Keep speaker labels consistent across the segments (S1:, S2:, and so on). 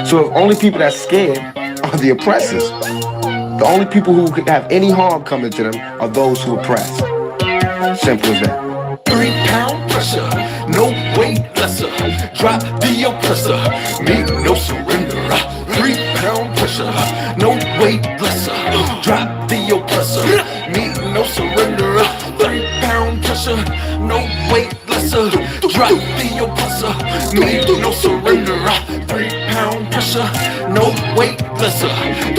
S1: So the only people that's scared are the oppressors. The only people who could have any harm coming to them are those who oppress. Simple as that.
S2: 3-pound pressure, no weight lesser. Drop the oppressor, meet no surrender. 3-pound pressure, no weight lesser. Drop the oppressor, meet no surrender. 3-pound pressure, no weight lesser. Drop the oppressor, meet no surrender. 3-pound pressure, no weight lesser.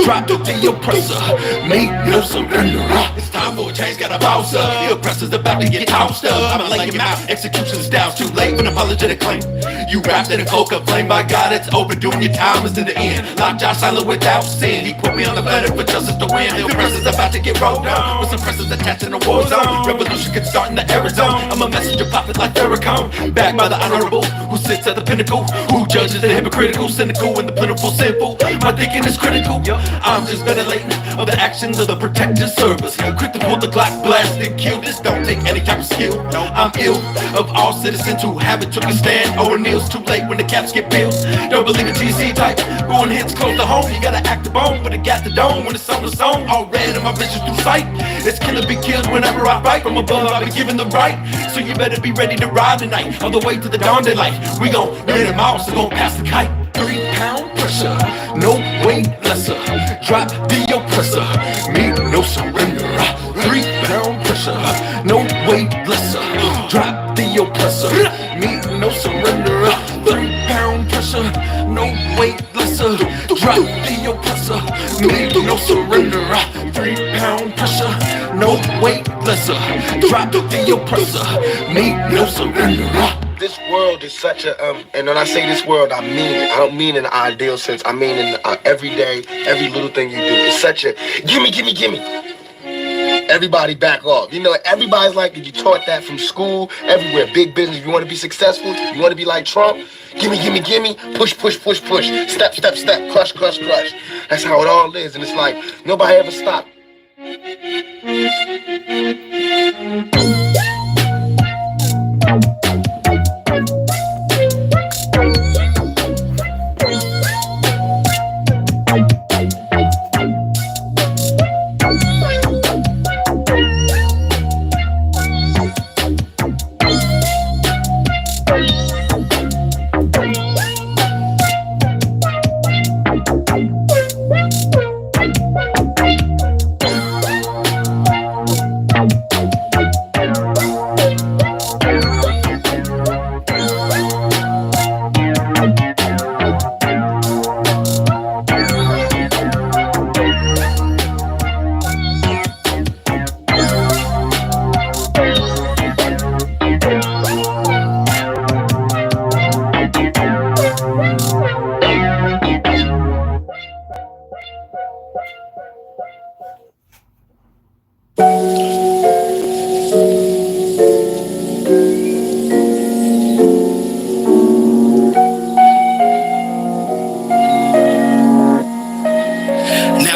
S2: Drop the oppressor, meet no surrender. It's time for a change, got a boss up. The oppressor's about to get tossed up. I'ma lay him out, execution's down. Too late for an apologetic claim. You wrapped in a cloak of flame, by God, it's over. Doing your time is to the end. Locked Josh silent without sin. He put me on the ladder for justice to win. The oppressor's about to get rolled down, with some pressers attached in the war zone. Revolution could start in the Arizona. I'm a messenger prophet like Farrakhan, backed by the honorable, who sits at the pinnacle, who judges the hypocritical, cynical, and the plentiful simple. My thinking is critical. I'm just ventilating of the actions of the protective service. Quick to pull the Glock, blast and kill. This don't take any type of skill. I'm ill of all citizens who haven't took a stand. Or kneels too late when the caps get bills. Don't believe in GC type. Going hits close to home. You gotta act the bone when it got the dome. When it's on the song, all red in my vision through sight. It's killer be killed whenever I fight. From above I be given the right. So you better be ready to ride tonight. On the way to the dawn daylight. We gon' rid them all, so gon' pass the kite. 3-pound pressure, no weight lesser. Drop the oppressor, meet no surrender. 3-pound pressure, no weight lesser. Drop the oppressor, meet no surrender. 3-pound pressure, no weight lesser. Drop the oppressor, meet no surrender. 3-pound pressure, no weight lesser. Drop the oppressor, meet no surrender.
S1: This world is such a, and when I say this world, I mean it. I don't mean in the ideal sense. I mean in every day, every little thing you do. It's such a, gimme, gimme, gimme. Everybody back off. You know, everybody's like, you taught that from school, everywhere. Big business. If you want to be successful, you want to be like Trump, gimme, gimme, gimme. Push, push, push, push. Step, step, step. Crush, crush, crush. That's how it all is. And it's like, nobody ever stopped.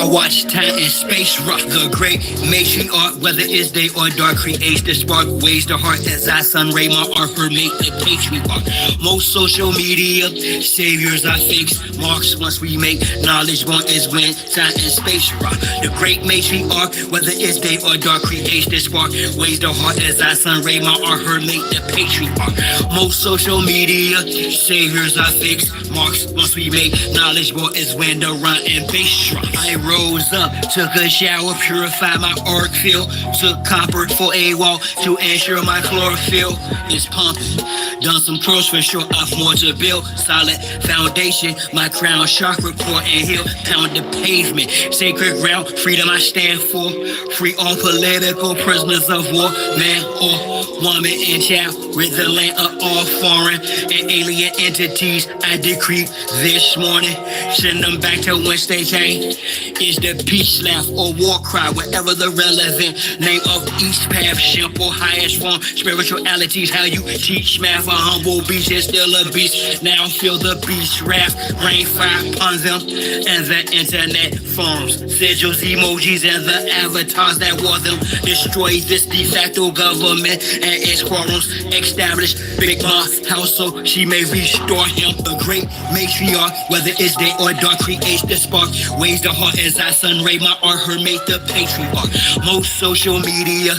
S3: Watch time and space rock. The great matriarch, whether it's day or dark, creates the spark, weighs the heart as I sun ray my Arthur make the patriarch. Most social media saviors are fakes, marks once we make knowledge one is when time and space rock. The great matriarch, whether it's day or dark, creates the spark, weighs the heart as I sun ray my Arthur make the patriarch. Most social media saviors are fakes, marks once we make knowledge one is when the run and bass drop. I rose up, took a shower, purified my arc field, took copper for a wall to ensure my chlorophyll is pumping. Done some curls for sure, I've more to build. Solid foundation, my crown chakra core and heel. Pound the pavement, sacred ground, freedom I stand for. Free all political prisoners of war, man or woman and child. Rid the land of all foreign and alien entities. I decree this morning, send them back to whence they came. is the peace laugh or war cry, whatever the relevant name of each path, simple, highest form, spirituality's how you teach math. A humble beast is still a beast. Now feel the beast wrath, rain fire upon them, and the internet forms, sigils, emojis, and the avatars that wore them. Destroy this de facto government and its quorums. Establish Big Ma house so she may restore him. The great matriarch, whether it's day or dark, creates the spark. Waves the heart as I sun ray my art, her make the patriarch. Most social media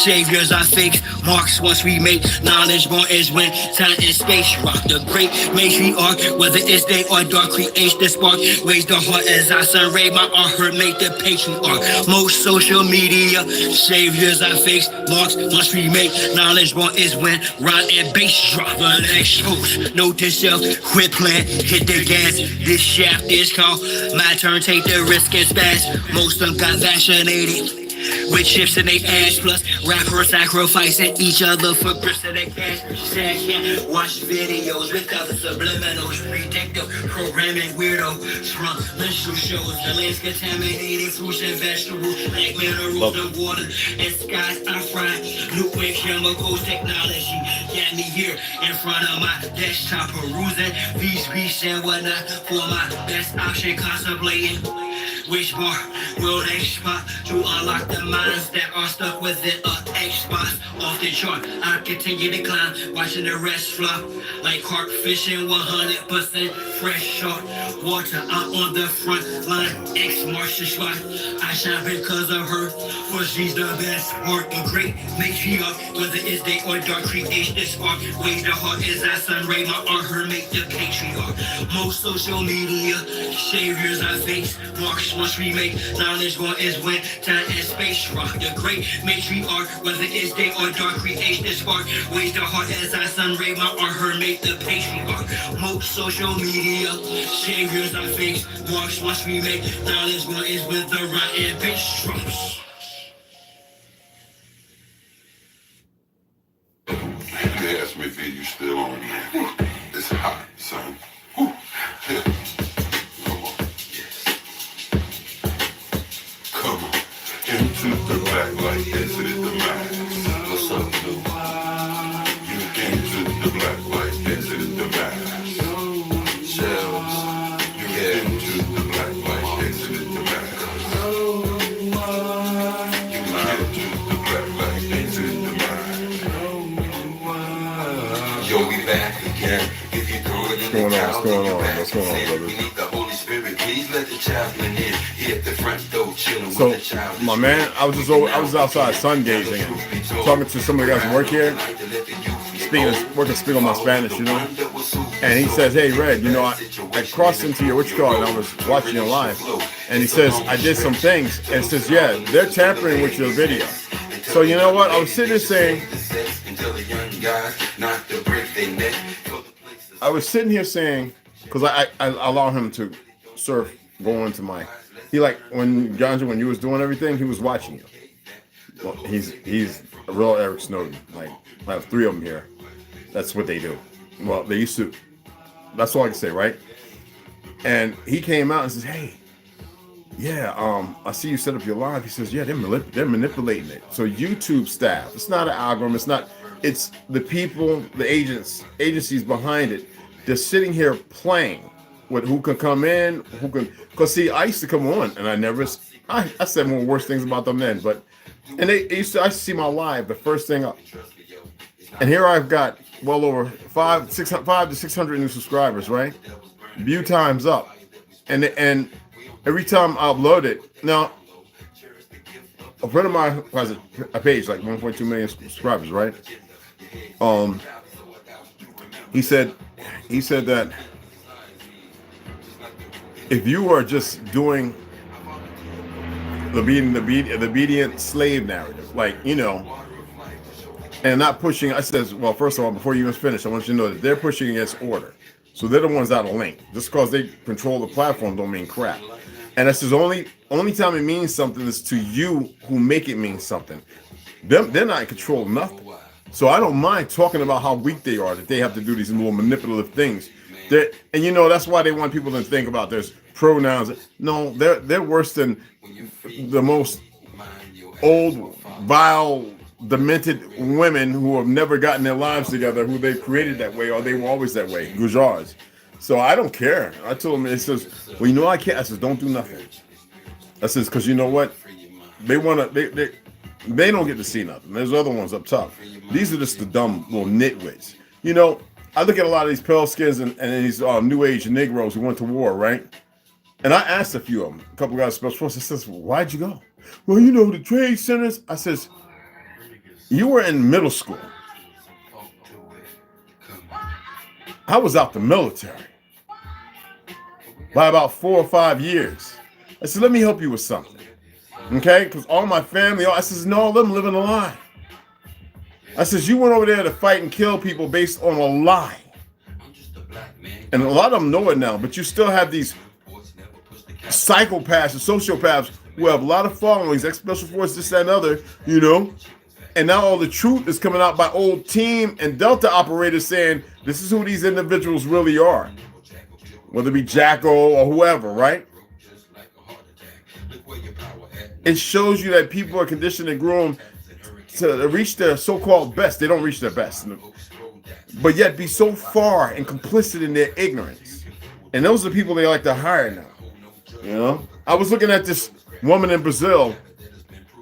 S3: saviors are fakes. Marks once we make knowledge born is when time and space rock. The great matriarch, whether it's day or dark, creates the spark. Waves the heart as I sun ray my art, her make the patriarch. Most social media saviors are fakes. Marks once we make knowledge born is when rhyme and bass drop. The next host, note to self, quit playing, hit the gas. This shaft is called my turn, take the risk and spaz. Most of them got vaccinated with chips in their ass, plus rappers sacrificing each other for grist of their cash. Sad can't watch videos with other subliminals, predictive programming weirdos from menstrual shows. The land's contaminated, fruits and vegetables, like minerals and water, and skies are fried. Nuclear chemicals technology got me here in front of my desktop, perusing these beats and whatnot for my best option, contemplating which bar will they spot to unlock the minds that are stuck within a X-box off the chart. I continue to climb, watching the rest flop like carp fishing, 100% fresh shark water. I'm on the front line, ex-martial spot. I shine because of her, for she's the best work. A great matriarch, whether it's day or dark, creates the spark. Waves the heart as I sun ray my art, her make the patriarch. Most social media saviors I face. Marks once we make knowledge born is when time and space rock. The great matriarch, whether it's day or dark, creates the spark. Waves the heart as I sun ray my art, her make the patriarch. Most social media saviors I face. Marks once we make knowledge born is when the rhyme and bass drops.
S4: They asked me if you still on there. It's hot, son. Whew. Yeah. Come on. Yes. Come on. Into the black light, exited the mask. What's up, dude? You into the black light, exited the mask. Shells. You into the black light, exited the mask. You into the black light, exited the mask. Yo, we back again. If you throw it in the cow,
S5: What's going on, brother?
S4: We need the Holy Spirit. Please let the chaplain in. He at the front door chilling
S5: So,
S4: with the child.
S5: my man, I was outside sun gazing and talking to some of the guys who work here, speaking on my Spanish, you know. And he says, "Hey, Red, you know, I crossed into your and I was watching you live, and he says I did some things, and says, yeah, they're tampering with your video. So you know what? I was sitting there saying, I was sitting here saying, because I allow him to surf, go into my. He like when Ganja, when you was doing everything, he was watching you. Well, he's a real Eric Snowden. Like I have 3 of them here. That's what they do. Well, they used to. That's all I can say, right? And he came out and says, "Hey, yeah, I see you set up your live." He says, "Yeah, they're manipulating it." So YouTube staff. It's not an algorithm. It's not. It's the people, the agencies behind it. They're sitting here playing with who can come in, who can. Because see, I used to come on, and I said more worse things about them then. But and I used to see my live the first thing up, and here I've got well over 500 to 600 new subscribers, right? View time's up, and every time I upload it, now a friend of mine has a page like 1.2 million subscribers, right? He said that if you are just doing the obedient slave narrative, like, you know, and not pushing, I says, well, first of all, before you even finish, I want you to know that they're pushing against order. So they're the ones out of link. Just because they control the platform don't mean crap. And that's just only time it means something is to you who make it mean something. They're not in control of nothing. So I don't mind talking about how weak they are, that they have to do these little manipulative things. And you know, that's why they want people to think about there's pronouns. No, they're worse than the most old, vile, demented women who have never gotten their lives together, who they created that way, or they were always that way. Gujars. So I don't care. I told him, it says, well, you know I can't. I says, don't do nothing. I says, because you know what? They want to, they don't get to see nothing. There's other ones up top. These are just the dumb little nitwits. You know, I look at a lot of these pale skins and these new age Negroes who went to war, right? And I asked a few of them, a couple guys special forces, I says, why'd you go? Well, you know, the trade centers. I says, you were in middle school. I was out the military by about 4 or 5 years. I said, let me help you with something. Okay? Because all my family, I says, no, let them live in a lie. I says, you went over there to fight and kill people based on a lie. And a lot of them know it now, but you still have these psychopaths and sociopaths who have a lot of followings, ex-special forces, this, that, and other, you know. And now all the truth is coming out by old team and Delta operators saying, this is who these individuals really are. Whether it be Jacko or whoever, right? It shows you that people are conditioned and groomed to reach their so-called best. They don't reach their best. But yet be so far and complicit in their ignorance. And those are the people they like to hire now. You know? I was looking at this woman in Brazil,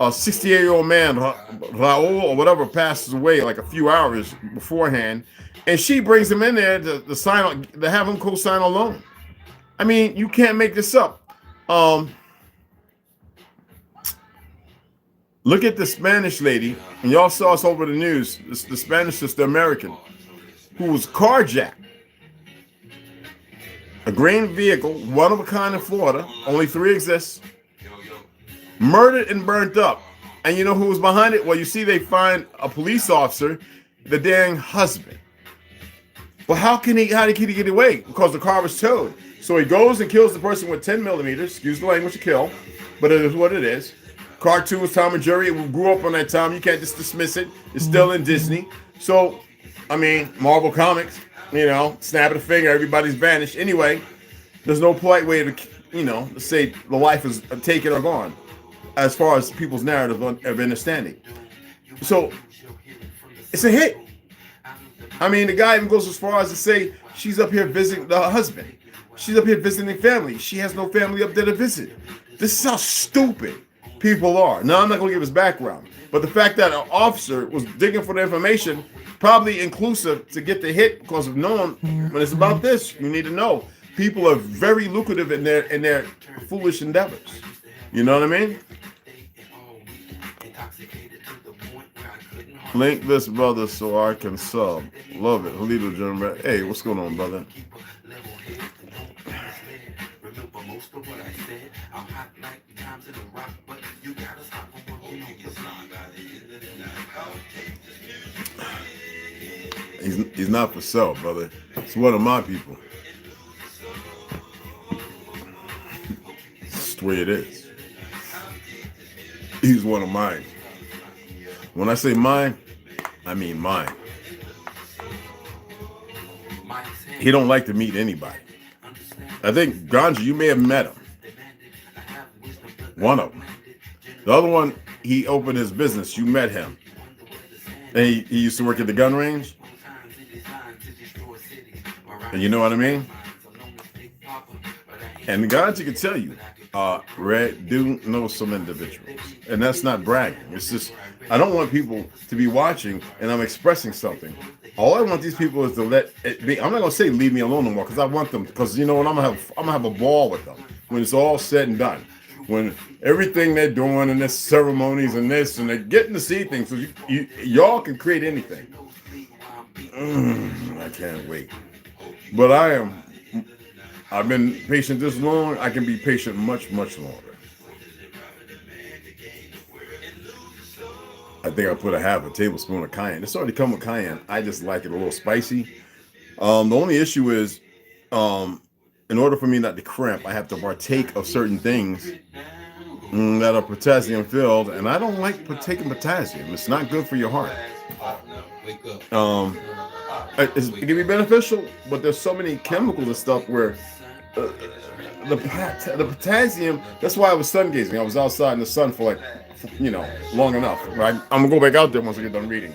S5: a 68-year-old man, Raul or whatever, passes away like a few hours beforehand, and she brings him in there to sign, to have him co-sign a loan. I mean, you can't make this up. Look at the Spanish lady, and y'all saw us over the news. The Spanish sister, American, who was carjacked. A green vehicle, one of a kind in Florida, only 3 exist. Murdered and burnt up. And you know who was behind it? Well, you see, they find a police officer, the dang husband. But how did he get away? Because the car was towed. So he goes and kills the person with 10 millimeters, excuse the language, to kill, but it is what it is. Cartoons, Tom and Jerry, we grew up on that time. You can't just dismiss it. It's still in Disney. So, I mean, Marvel Comics, you know, snap of the finger, everybody's vanished. Anyway, there's no polite way to, you know, to say the life is taken or gone, as far as people's narrative of understanding. So it's a hit. I mean, the guy even goes as far as to say she's up here visiting the husband. She's up here visiting family. She has no family up there to visit. This is how stupid people are. Now, I'm not going to give his background, but the fact that an officer was digging for the information, probably inclusive to get the hit because of knowing when it's about this, you need to know people are very lucrative in their foolish endeavors. You know what I mean? Link this brother so I can sub. Love it. Halito German. Hey, what's going on, brother? He's not for sale, brother. It's one of my people. It's the way it is. He's one of mine. When I say mine, I mean mine. He don't like to meet anybody. I think Ganja, you may have met him. One of them. The other one, he opened his business. You met him. And he used to work at the gun range. And you know what I mean? And the Ganja can tell you, Red do know some individuals. And that's not bragging. It's just, I don't want people to be watching and I'm expressing something. All I want these people is to let it be. I'm not gonna say leave me alone no more because I want them, because you know what, I'm gonna have a ball with them when it's all said and done. When everything they're doing and their ceremonies and this and they're getting to see things, so y'all can create anything. I can't wait. But I've been patient this long. I can be patient much, much longer. I think I put a half a tablespoon of cayenne. It's already come with cayenne. I just like it a little spicy. The only issue is, in order for me not to cramp, I have to partake of certain things that are potassium filled, and I don't like taking potassium. It's not good for your heart. It can be beneficial, but there's so many chemicals and stuff where the potassium. That's why I was sun gazing. I was outside in the sun for like, long enough. Right? I'm gonna go back out there once I get done reading.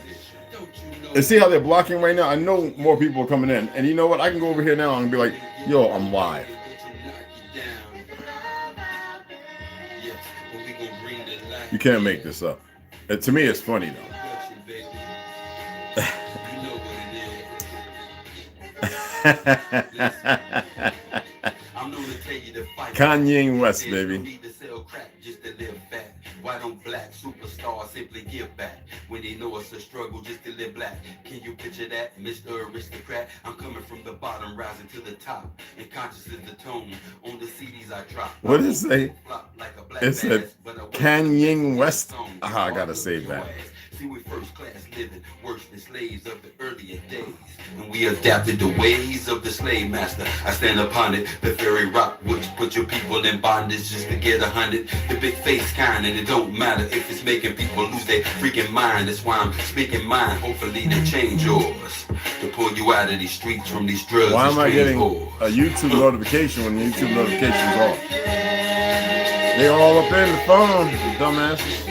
S5: And see how they're blocking right now? I know more people are coming in. And you know what? I can go over here now and be like, yo, I'm live. You can't make this up. To me, it's funny, though. Kanye West, baby.
S6: Why don't black superstars simply give back when they know it's a struggle just to live black? Can you picture that, Mr. Aristocrat? I'm coming from the bottom, rising to the top, and conscious is the tone on the CDs I drop.
S5: What did it say? It said Kanye West. I gotta save that.
S6: See, we first class living, worse than slaves of the earlier days. And we adapted the ways of the slave master. I stand upon it, the very rock which put your people in bondage just to get 100. The big face kind, and it don't matter if it's making people lose their freaking mind. That's why I'm speaking mine. Hopefully they change yours to pull you out of these streets from these drugs.
S5: Why am I getting a YouTube notification when the YouTube notification's off? They all up in the phone, dumbasses.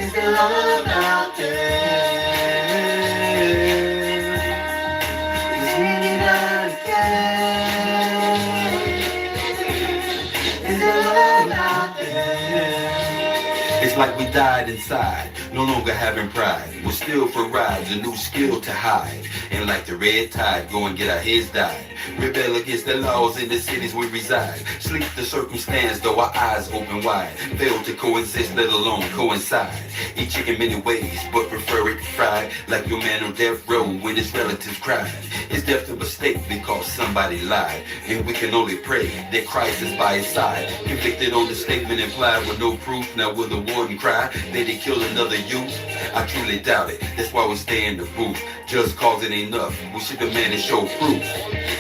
S6: It's like we died inside, no longer having pride. We're still for rides, a new skill to hide. And like the red tide, go and get our heads dyed. Rebel against the laws in the cities we reside. Sleep the circumstance, though our eyes open wide. Fail to coexist, let alone coincide. Eat chicken many ways, but prefer it fried. Like your man on death row when his relatives cried. It's death a mistake because somebody lied. And we can only pray that Christ is by his side. Convicted on the statement implied with no proof. Now will the warden cry that he killed another youth? I truly doubt it, that's why we stay in the booth. Just cause it ain't enough, we should demand and show proof.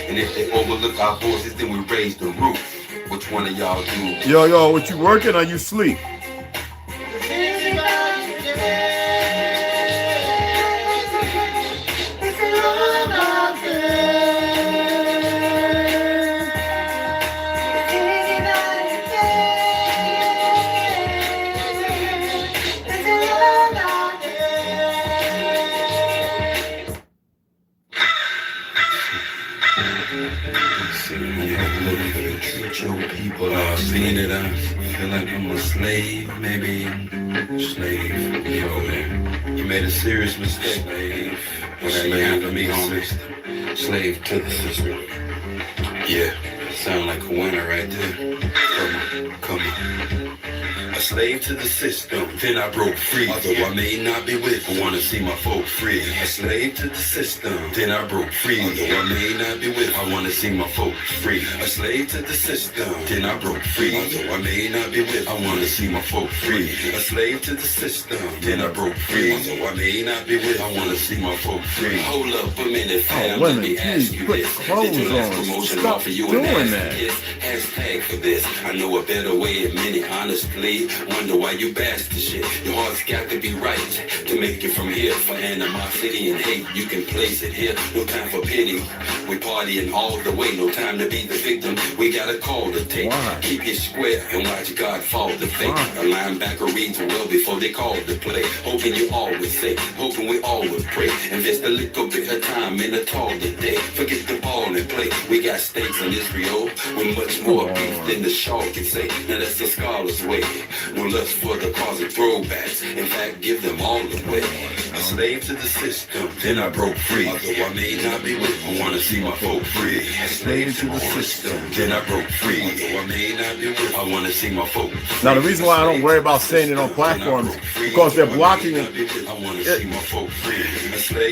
S6: And if they overlook our voices, then we raise the roof. Which one of y'all do?
S5: Yo, what you working or you sleep?
S6: Seeing it, I feel like I'm a slave, maybe slave. Yo, man, you made a serious mistake, slave. Slave to me, homie. Slave to the system. Yeah, sound like a winner right there. Come on. A slave to the system, then I broke free. Although I may not be with, I wanna see my folk free. A slave to the system, then I broke free. Although I may not be with, I wanna see my folk free. A slave to the system, then I broke free. Although I may not be with, I wanna see my folk free. A slave to the system, then I broke free. Although I may not be with, I wanna see my folk free. Hold up a minute, fam, let me ask you this.
S5: Did your last promotion offer you an ass?
S6: Hashtag for this, I know a better way than many, honestly. Wonder why you bash the shit. Your heart's got to be right to make it from here. For animosity and hate, you can place it here. No time for pity. We partying all the way. No time to be the victim. We got a call to take.
S5: Why?
S6: Keep it square and watch God fall to fate. A linebacker reads well before they call the play. Hoping you always say, hoping we always pray. Invest a little bit of time in a tall day. Forget the ball and play. We got stakes in Israel with much more beef than the shark can say. Now that's the scholar's way. No lust for the cause of throwbacks. In fact, give them all away. A slave to the system, then I broke free. Although I may not be with, I wanna see my folk free. A slave to the system, then I broke free. Although I may not be with, I wanna see my folk free.
S5: Now the reason why I don't worry about saying it on platforms because they're blocking it.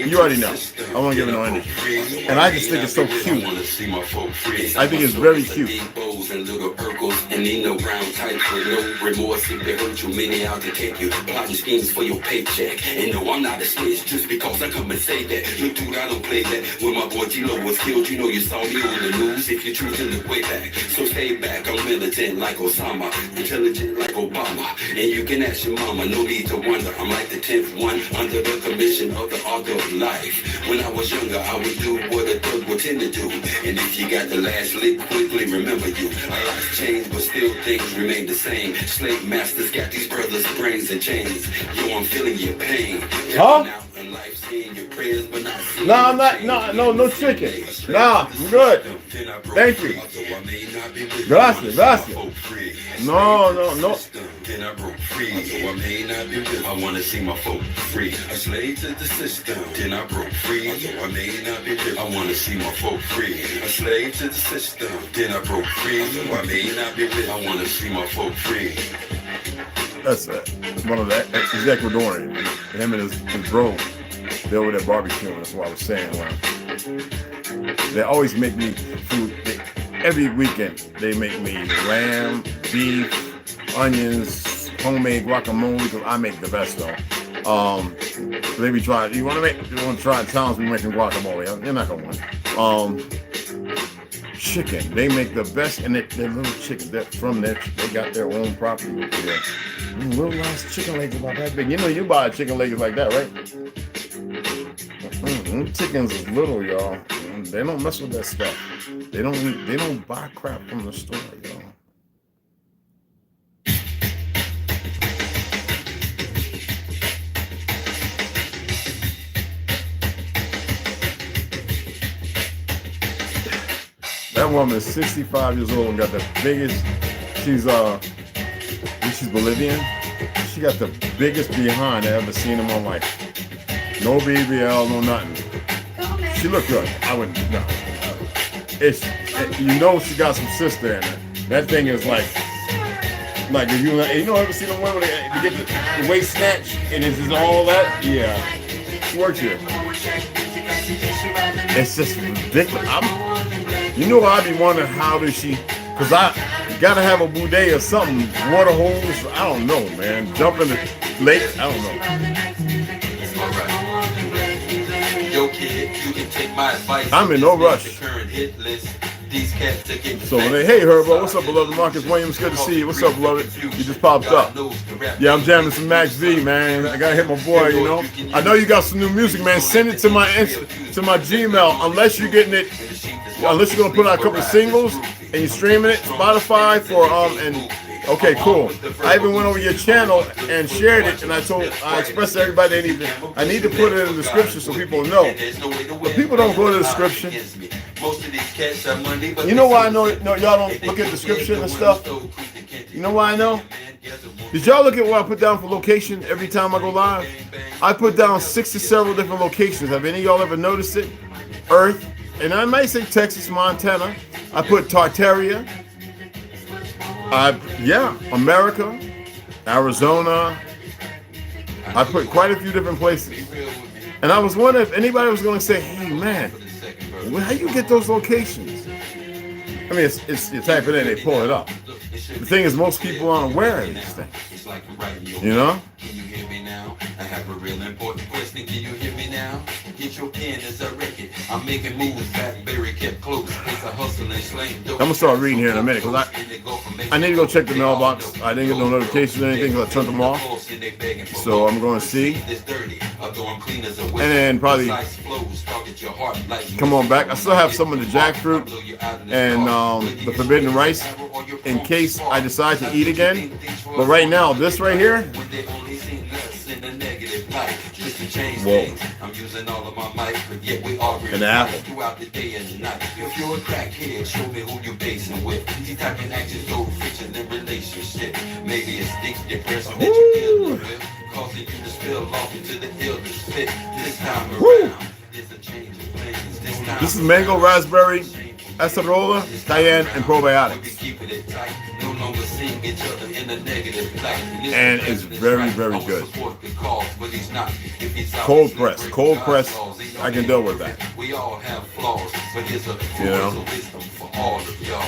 S5: You already know. I won't give it no energy. And I just think it's so cute. I think it's very cute.
S6: And little Urkels and need no brown types with no remorse if they hurt you, many out to take you. Plotting schemes for your paycheck. And no, I'm not a snitch just because I come and say that. You dude, I don't play that. When my boy G-Lo was was killed, you know you saw me on the news. If you choose to look way back, so stay back. I'm militant like Osama, intelligent like Obama. And you can ask your mama, no need to wonder. I'm like the 10th one under the commission of the art of life. When I was younger, I would do what a thug would tend to do. And if you got the last lick, quickly remember you. A lot's changed, but still things remain the same. Slave masters got these brothers' brains and chains. Yo, I'm feeling your pain.
S5: Huh?
S6: No,
S5: I'm not. No chicken. Nah, I'm good. Thank you. Gracias. No.
S6: Then I broke free, although I may not be with. I wanna see my folk free. A slave to the system. Then I broke free, although I may not be with. I wanna see my folk free. A slave to the system. Then I broke free, although I may not be with. I wanna see my folk free.
S5: That's one of the ex-Ecuadorian. Him and his bro. They over there barbecuing. That's what I was saying. They always make me food. Every weekend they make me lamb, beef, onions, homemade guacamole. Because I make the best though. They be trying. You want to try towns we making guacamole? You're not gonna win. Chicken. They make the best, and they're little chickens. They're from there. They got their own property over there. Little nice chicken legs about that big. You know you buy chicken legs like that, right? Chickens is little, y'all. They don't mess with that stuff. They don't buy crap from the store, y'all. That woman is 65 years old and got the biggest. She's Bolivian. She got the biggest behind I ever seen in my life. No BBL, no nothing. She looked good. I wouldn't. No. You know she got some sister in it. That thing is like if you ever see them women they get the waist snatch and it's just all that. Yeah, she works here. It's just ridiculous. You know I be wondering how does she? Cause I gotta have a bidet or something. Water holes. I don't know, man. Jump in the lake. I don't know.
S6: Yo, kid, you can take my advice.
S5: I'm in no rush.
S6: These cats are getting
S5: so hey Herbo, what's up, beloved? Marcus Williams, good to see you. What's up, beloved? You just popped up. Yeah, I'm jamming some Max V, man. I gotta hit my boy, you know. I know you got some new music, man. Send it to my Gmail. Unless you're getting it, unless you're gonna put out a couple of singles and you're streaming it, Spotify for Okay, cool. I even went over your channel and shared it, and I expressed to everybody I need to put it in the description so people know. But people don't go to the description. You know why I know y'all don't look at the description and stuff? You know why I know? Did y'all look at what I put down for location every time I go live? I put down 6 to several different locations. Have any of y'all ever noticed it? Earth, and I might say Texas, Montana. I put Tartaria. America, Arizona. I put quite a few different places. And I was wondering if anybody was going to say, hey, man, how you get those locations? I mean, you type it in, they pull it up. The thing is, most people aren't aware of these things. You know?
S6: Can you hear me now? I have a real important question. Can you hear me now? Get your pen as I reckon. I'm making moves, Blackberry kept close. It's a hustle and slang.
S5: I'm gonna start reading here in a minute because I need to go check the mailbox. I didn't get no notifications or anything because I turned them off. So I'm going to see. And then probably come on back. I still have some of the jackfruit and the forbidden rice in case I decide to eat again. But right now, this right here. Whoa.
S6: I'm using all of my mic, but yet we argue
S5: an apple
S6: throughout the day and night. If you're a crackhead, show me who you're basing with. These type of actions go fiction in relationship. Maybe it's deep depression that you're dealing with, causing you to spill off into the illness fit. This time around, there's a change of plans.
S5: This is mango, raspberry, acerola, cayenne, and probiotics. And it's very, very good. Cold press, I can deal with that.
S6: We all have flaws, but there's a wisdom for all of y'all.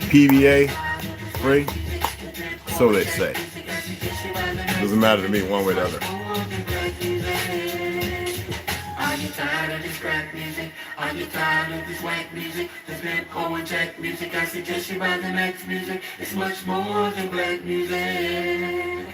S5: PBA, free, so they say. Doesn't matter to me one way or the other.
S7: Are you tired of this whack music? There's been Owen Jack music. I suggest you buy the next music. It's much more than black music.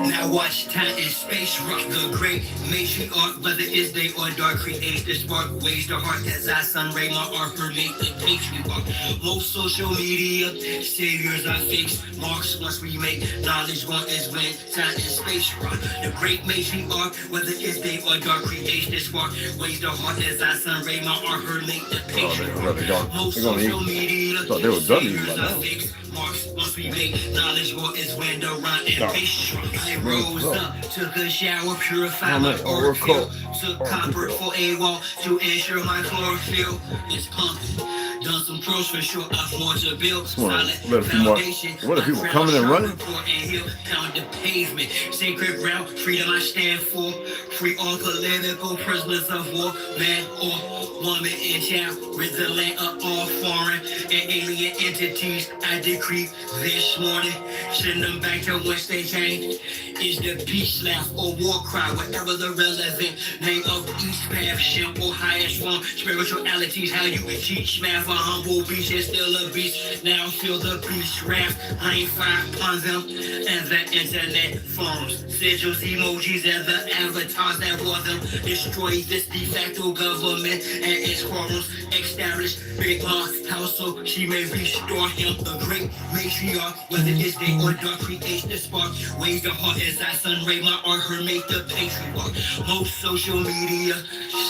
S3: Now watch time and space rock the great matriarch, whether it's day or dark, creates the spark, waves the heart as I sun ray my art permeate the patriarch. Most social media saviors are fakes, marks once we make knowledge one is when time and space rock the great matriarch, whether it's day or dark, creates the spark, waves the heart as I sun ray my art permeate the patriarch. Most social media saviors are fakes, marks once we make knowledge one is when the rhyme and bass rock. I rose up, took a shower, purified my oracle, took copper for a wall to ensure my chlorophyll is pumping. Done some pros for sure, I want to build solid foundation.
S5: What are people coming and running?
S3: Pound the pavement, sacred ground, freedom I stand for. Free all political prisoners of war, man or woman and child. Rid the land of all foreign and alien entities. I decree this morning, send them back to whence they came. Is the peace laugh or war cry, whatever the relevant name of each path, simple highest form, spiritualities, how you teach math. A humble beast is still a beast. Now feel the beast wrath. I ain't fire upon them and the internet forms, sigils, emojis, and the avatars that wore them. Destroy this de facto government and its quarrels. Establish Big Mom's house so she may restore him. The great matriarch, whether it's day or dark, creates the spark. Waves the heart as I sun ray my art, her make the patriarch. Most social media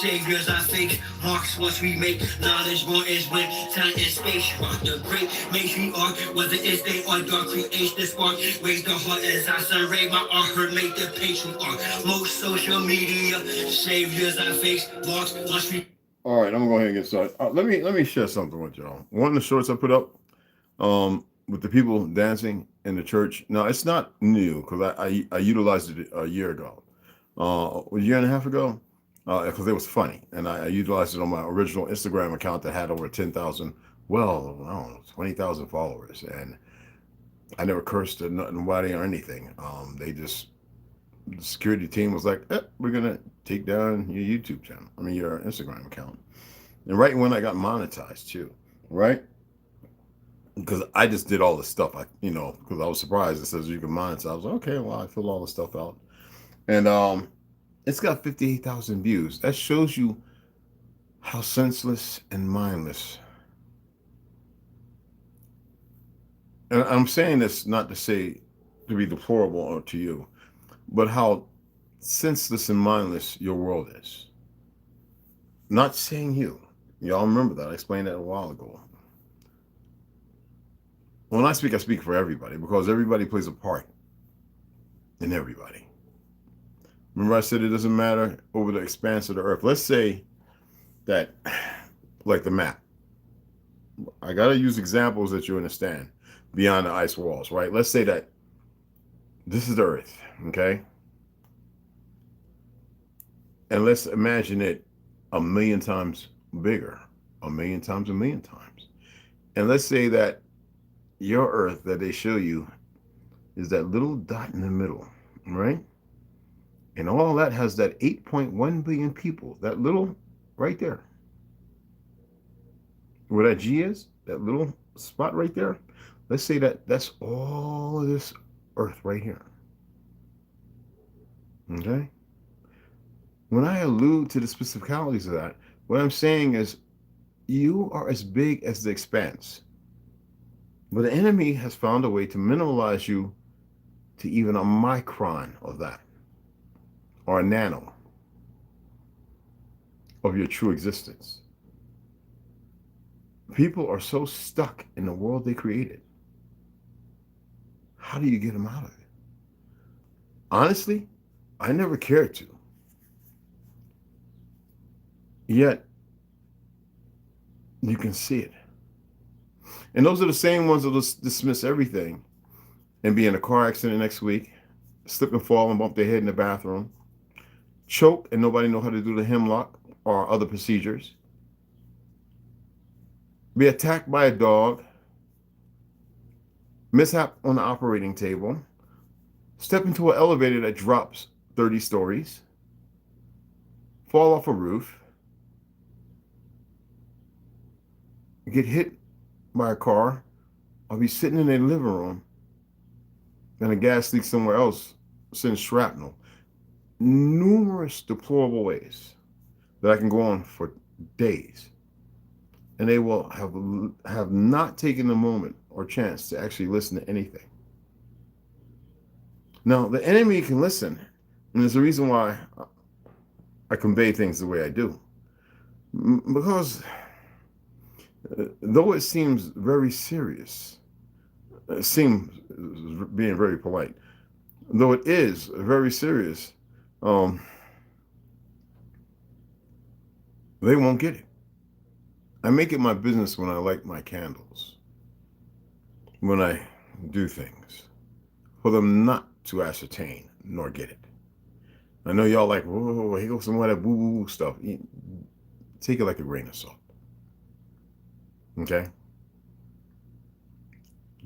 S3: saviors are fake, marks once we make knowledge born is when time and space rock the great matriarch, whether it's day or dark, creates the spark. Waves the heart as I sun ray my art, her make the patriarch. Most social media saviors are fake, marks once we.
S5: All right, I'm gonna go ahead and get started. Let me share something with y'all. One of the shorts I put up with the people dancing in the church. Now it's not new because I utilized it a year ago, a year and a half ago, because it was funny, and I utilized it on my original Instagram account that had over 10,000, well, I don't know, 20,000 followers, and I never cursed at nobody or anything. The security team was like, we're gonna take down your YouTube channel, your Instagram account. And right when I got monetized too, right? Because I just did all the stuff, because I was surprised it says you can monetize. I was like, okay, well, I filled all the stuff out. And it's got 58,000 views. That shows you how senseless and mindless. And I'm saying this not to be deplorable to you, but how senseless and mindless your world is. Not saying you. Y'all remember that. I explained that a while ago. When I speak for everybody, because everybody plays a part in everybody. Remember I said it doesn't matter over the expanse of the earth. Let's say that, like the map. I got to use examples that you understand beyond the ice walls, right? Let's say that this is the earth, okay? And let's imagine it 1,000,000 times bigger, 1,000,000 times 1,000,000 times. And let's say that your earth that they show you is that little dot in the middle, right? And all that has that 8.1 billion people, that little right there. Where that G is, that little spot right there. Let's say that that's all of this earth right here. Okay? When I allude to the specificalities of that, what I'm saying is you are as big as the expanse. But the enemy has found a way to minimalize you to even a micron of that, or a nano of your true existence. People are so stuck in the world they created. How do you get them out of it? Honestly, I never cared to. Yet, you can see it. And those are the same ones that will dismiss everything and be in a car accident next week, slip and fall and bump their head in the bathroom, choke and nobody know how to do the hemlock or other procedures, be attacked by a dog, mishap on the operating table, step into an elevator that drops 30 stories, fall off a roof, get hit by a car, or be sitting in a living room and a gas leak somewhere else sends shrapnel. Numerous deplorable ways that I can go on for days. And they will have not taken the moment or chance to actually listen to anything. Now, the enemy can listen, and there's a reason why I convey things the way I do. Because though it seems very serious, it seems being very polite, though it is very serious, they won't get it. I make it my business when I light my candles, when I do things, for them not to ascertain nor get it. I know y'all like, whoa, here goes some of that boo-boo stuff. Take it like a grain of salt. Okay?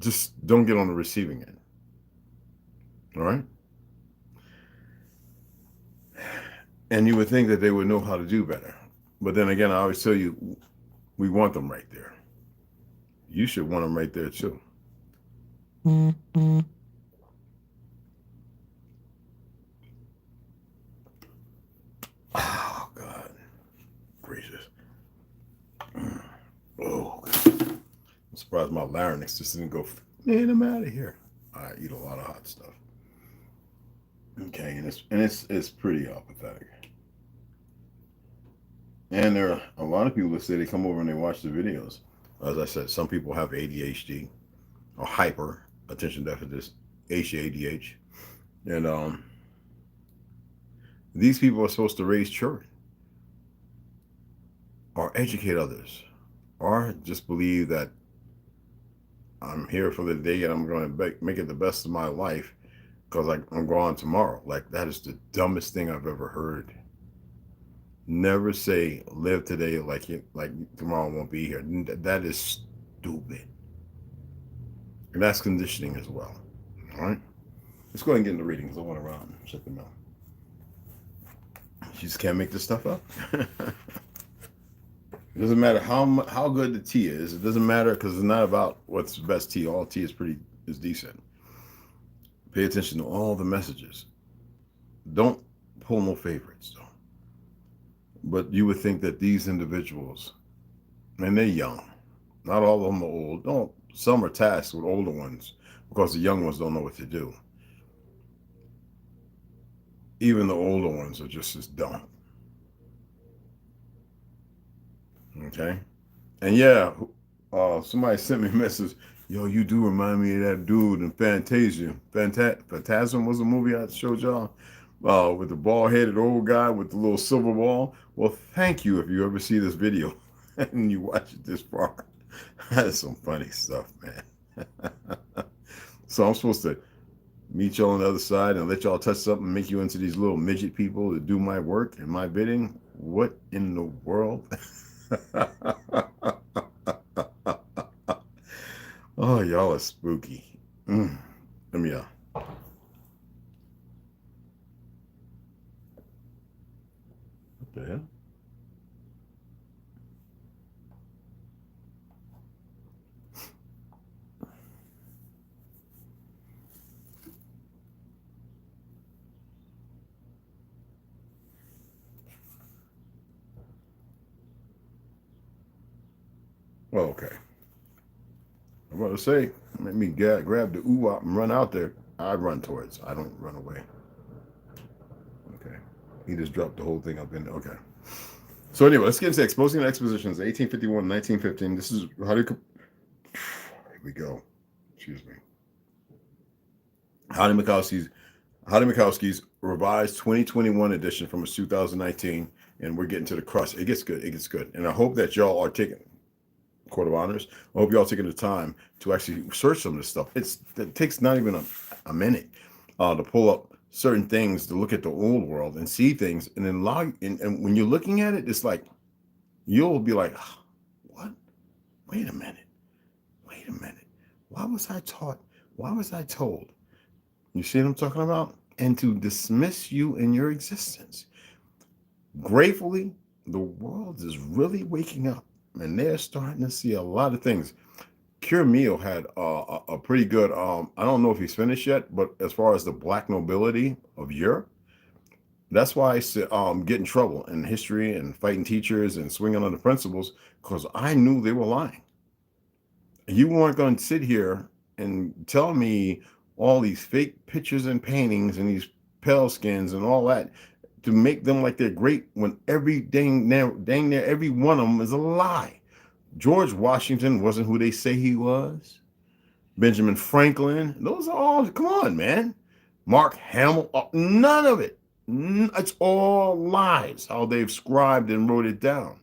S5: Just don't get on the receiving end. All right? And you would think that they would know how to do better. But then again, I always tell you, we want them right there. You should want them right there too. Oh, God. Gracious. Oh, God. I'm surprised my larynx just didn't go, man, I'm out of here. I eat a lot of hot stuff. Okay, and it's pretty pathetic. And there are a lot of people that say they come over and they watch the videos. As I said, some people have ADHD or hyper attention deficit, HADH. And these people are supposed to raise children or educate others or just believe that I'm here for the day and I'm going to make it the best of my life because I'm gone tomorrow. Like, that is the dumbest thing I've ever heard. Never say live today like tomorrow won't be here. That is stupid. And that's conditioning as well. All right? Let's go ahead and get into readings. I want to run. Check them out. You just can't make this stuff up. It doesn't matter how good the tea is. It doesn't matter because it's not about what's the best tea. All tea is decent. Pay attention to all the messages. Don't pull no favorites, though. But you would think that these individuals, and they're young, not all of them are old. No, some are tasked with older ones because the young ones don't know what to do. Even the older ones are just as dumb. Okay? And yeah, somebody sent me a message, yo, you do remind me of that dude in Fantasia. Phantasm was a movie I showed y'all. With the bald-headed old guy with the little silver ball. Well, thank you if you ever see this video and you watch it this far. That's some funny stuff, man. So I'm supposed to meet y'all on the other side and let y'all touch something and make you into these little midget people to do my work and my bidding? What in the world? Oh, y'all are spooky. Let me What the hell? Well, okay. I'm about to say, let me grab the ooh-wop and run out there. I run towards. I don't run away. Okay. He just dropped the whole thing up in there. Okay. So anyway, let's get into exposing the expositions, 1851, 1915. This is how do you... Here we go. Excuse me. Howdy Mikowski's revised 2021 edition from 2019, and we're getting to the crust. It gets good. It gets good. And I hope that y'all are taking Court of Honors. I hope y'all taking the time to actually search some of this stuff. It takes not even a minute to pull up certain things, to look at the old world and see things, and then and when you're looking at it, it's like you'll be like, what? wait a minute. Why was I taught? Why was I told? You see what I'm talking about? And to dismiss you in your existence. Gratefully, the world is really waking up, and they're starting to see a lot of things. Cure Meal had a pretty good, I don't know if he's finished yet, but as far as the black nobility of Europe, that's why I get in trouble in history and fighting teachers and swinging on the principles, because I knew they were lying. You weren't going to sit here and tell me all these fake pictures and paintings and these pale skins and all that to make them like they're great when every dang near every one of them is a lie. George Washington wasn't who they say he was. Benjamin Franklin, those are all, come on, man. Mark Hamill, none of it. It's all lies, how they've scribed and wrote it down.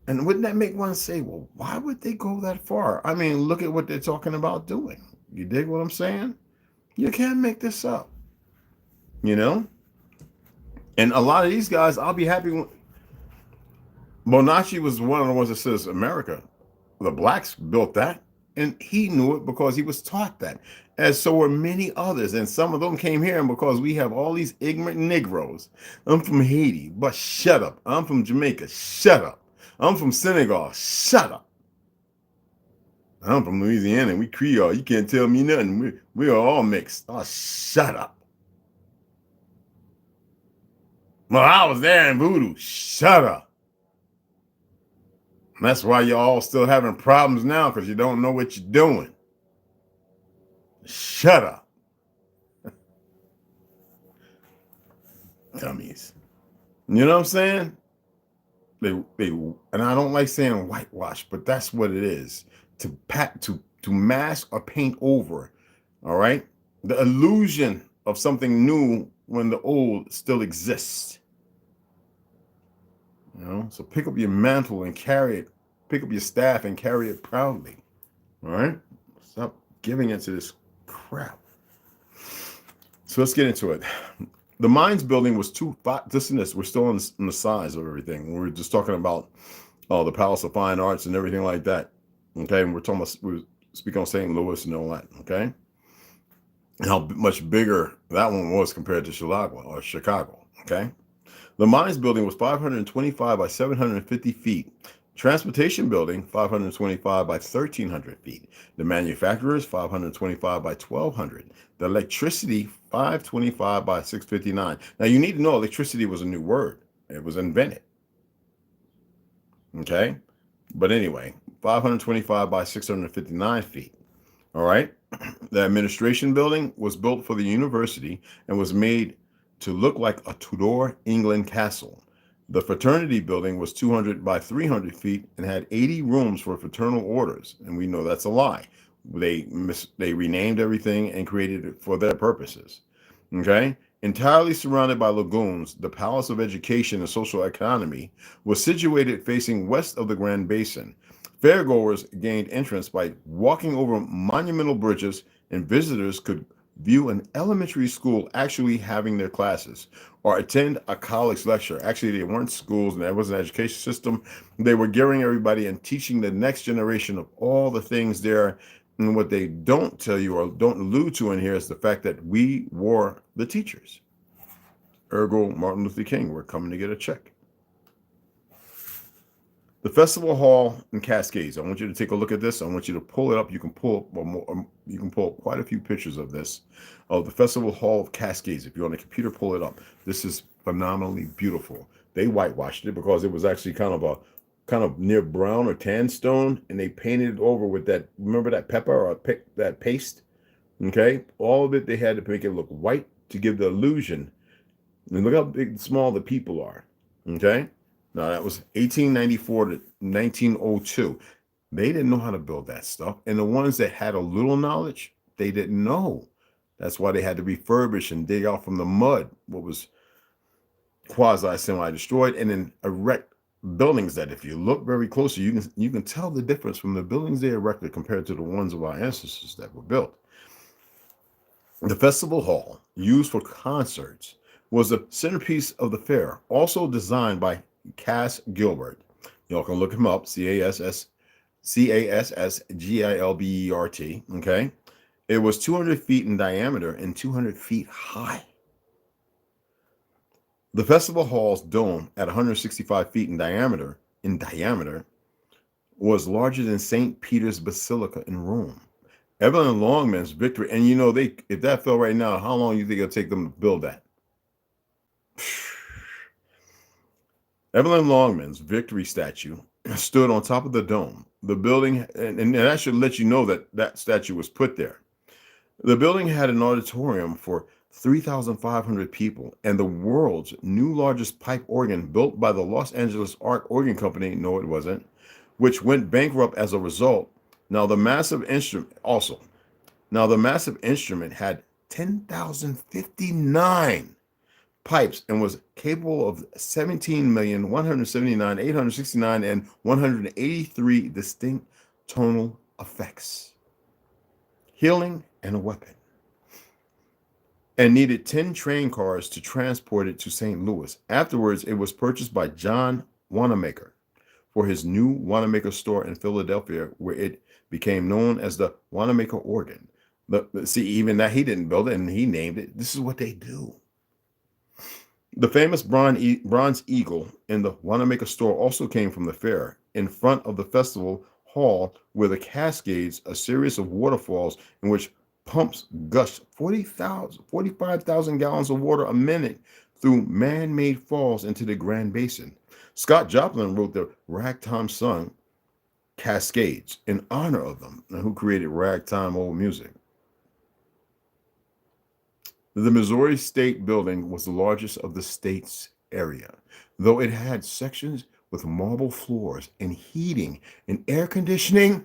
S5: And wouldn't that make one say, well, why would they go that far? I mean, look at what they're talking about doing. You dig what I'm saying? You can't make this up, you know? And a lot of these guys, I'll be happy when Bonacci was one of the ones that says America. The blacks built that, and he knew it because he was taught that, as so were many others. And some of them came here and because we have all these ignorant Negroes. I'm from Haiti, but shut up. I'm from Jamaica, shut up. I'm from Senegal, shut up. I'm from Louisiana, we Creole, you can't tell me nothing. We are all mixed. Oh, shut up. Well, I was there in voodoo, shut up. And that's why you're all still having problems now, because you don't know what you're doing. Shut up. Dummies. You know what I'm saying? They and I don't like saying whitewash, but that's what it is. To mask or paint over, all right? The illusion of something new when the old still exists. You know, so pick up your mantle and carry it. Pick up your staff and carry it proudly. All right? Stop giving into this crap. So let's get into it. The Mines building was listen to this. We're still on the size of everything. We're just talking about the Palace of Fine Arts and everything like that. Okay, and we're speaking on St. Louis and all that. Okay, and how much bigger that one was compared to Chicago. Okay, the Mines building was 525 by 750 feet. Transportation building 525 by 1,300 feet. The manufacturers 525 by 1,200. The electricity 525 by 659. Now you need to know electricity was a new word. It was invented. Okay, but anyway, 525 by 659 feet. All right. The administration building was built for the university and was made to look like a Tudor England castle. The fraternity building was 200 by 300 feet and had 80 rooms for fraternal orders. And we know that's a lie. They renamed everything and created it for their purposes. Okay. Entirely surrounded by lagoons, the Palace of Education and Social Economy was situated facing west of the Grand Basin. Fairgoers gained entrance by walking over monumental bridges, and visitors could view an elementary school actually having their classes or attend a college lecture. Actually, they weren't schools and there was an education system. They were gearing everybody and teaching the next generation of all the things there. And what they don't tell you or don't allude to in here is the fact that we were the teachers. Ergo, Martin Luther King, we're coming to get a check. The Festival Hall in Cascades. I want you to take a look at this. I want you to pull it up. You can pull up quite a few pictures of this, of the Festival Hall of Cascades. If you're on the computer, pull it up. This is phenomenally beautiful. They whitewashed it because it was actually kind of near brown or tan stone, and they painted it over with that. Remember that pepper or that paste? Okay, all of it they had to make it look white to give the illusion. And look how big, small the people are. Okay. Now, that was 1894 to 1902. They didn't know how to build that stuff. And the ones that had a little knowledge, they didn't know. That's why they had to refurbish and dig out from the mud what was quasi-semi-destroyed and then erect buildings that if you look very closely, you can tell the difference from the buildings they erected compared to the ones of our ancestors that were built. The festival hall, used for concerts, was the centerpiece of the fair, also designed by Cass Gilbert. Y'all can look him up, Cassassgilbert. Okay. It was 200 feet in diameter and 200 feet high. The festival hall's dome, at 165 feet in diameter, was larger than St. Peter's Basilica in Rome. Evelyn Longman's victory, and you know, if that fell right now, how long do you think it'll take them to build that? Evelyn Longman's victory statue stood on top of the dome. The building, and that should let you know that that statue was put there. The building had an auditorium for 3,500 people and the world's new largest pipe organ built by the Los Angeles Art Organ Company. No, it wasn't, which went bankrupt as a result. Now the massive instrument had 10,059 pipes and was capable of 17,179,869 and 183 distinct tonal effects, healing, and a weapon, and needed 10 train cars to transport it to St. Louis. Afterwards, it was purchased by John Wanamaker for his new Wanamaker store in Philadelphia, where it became known as the Wanamaker organ. See, even that, he didn't build it and he named it. This is what they do. The famous bronze eagle in the Wanamaker store also came from the fair. In front of the festival hall were the Cascades, a series of waterfalls in which pumps gushed 45,000 gallons of water a minute through man-made falls into the Grand Basin. Scott Joplin wrote the ragtime song Cascades in honor of them, and who created ragtime old music. The Missouri State Building was the largest of the state's area, though it had sections with marble floors and heating and air conditioning.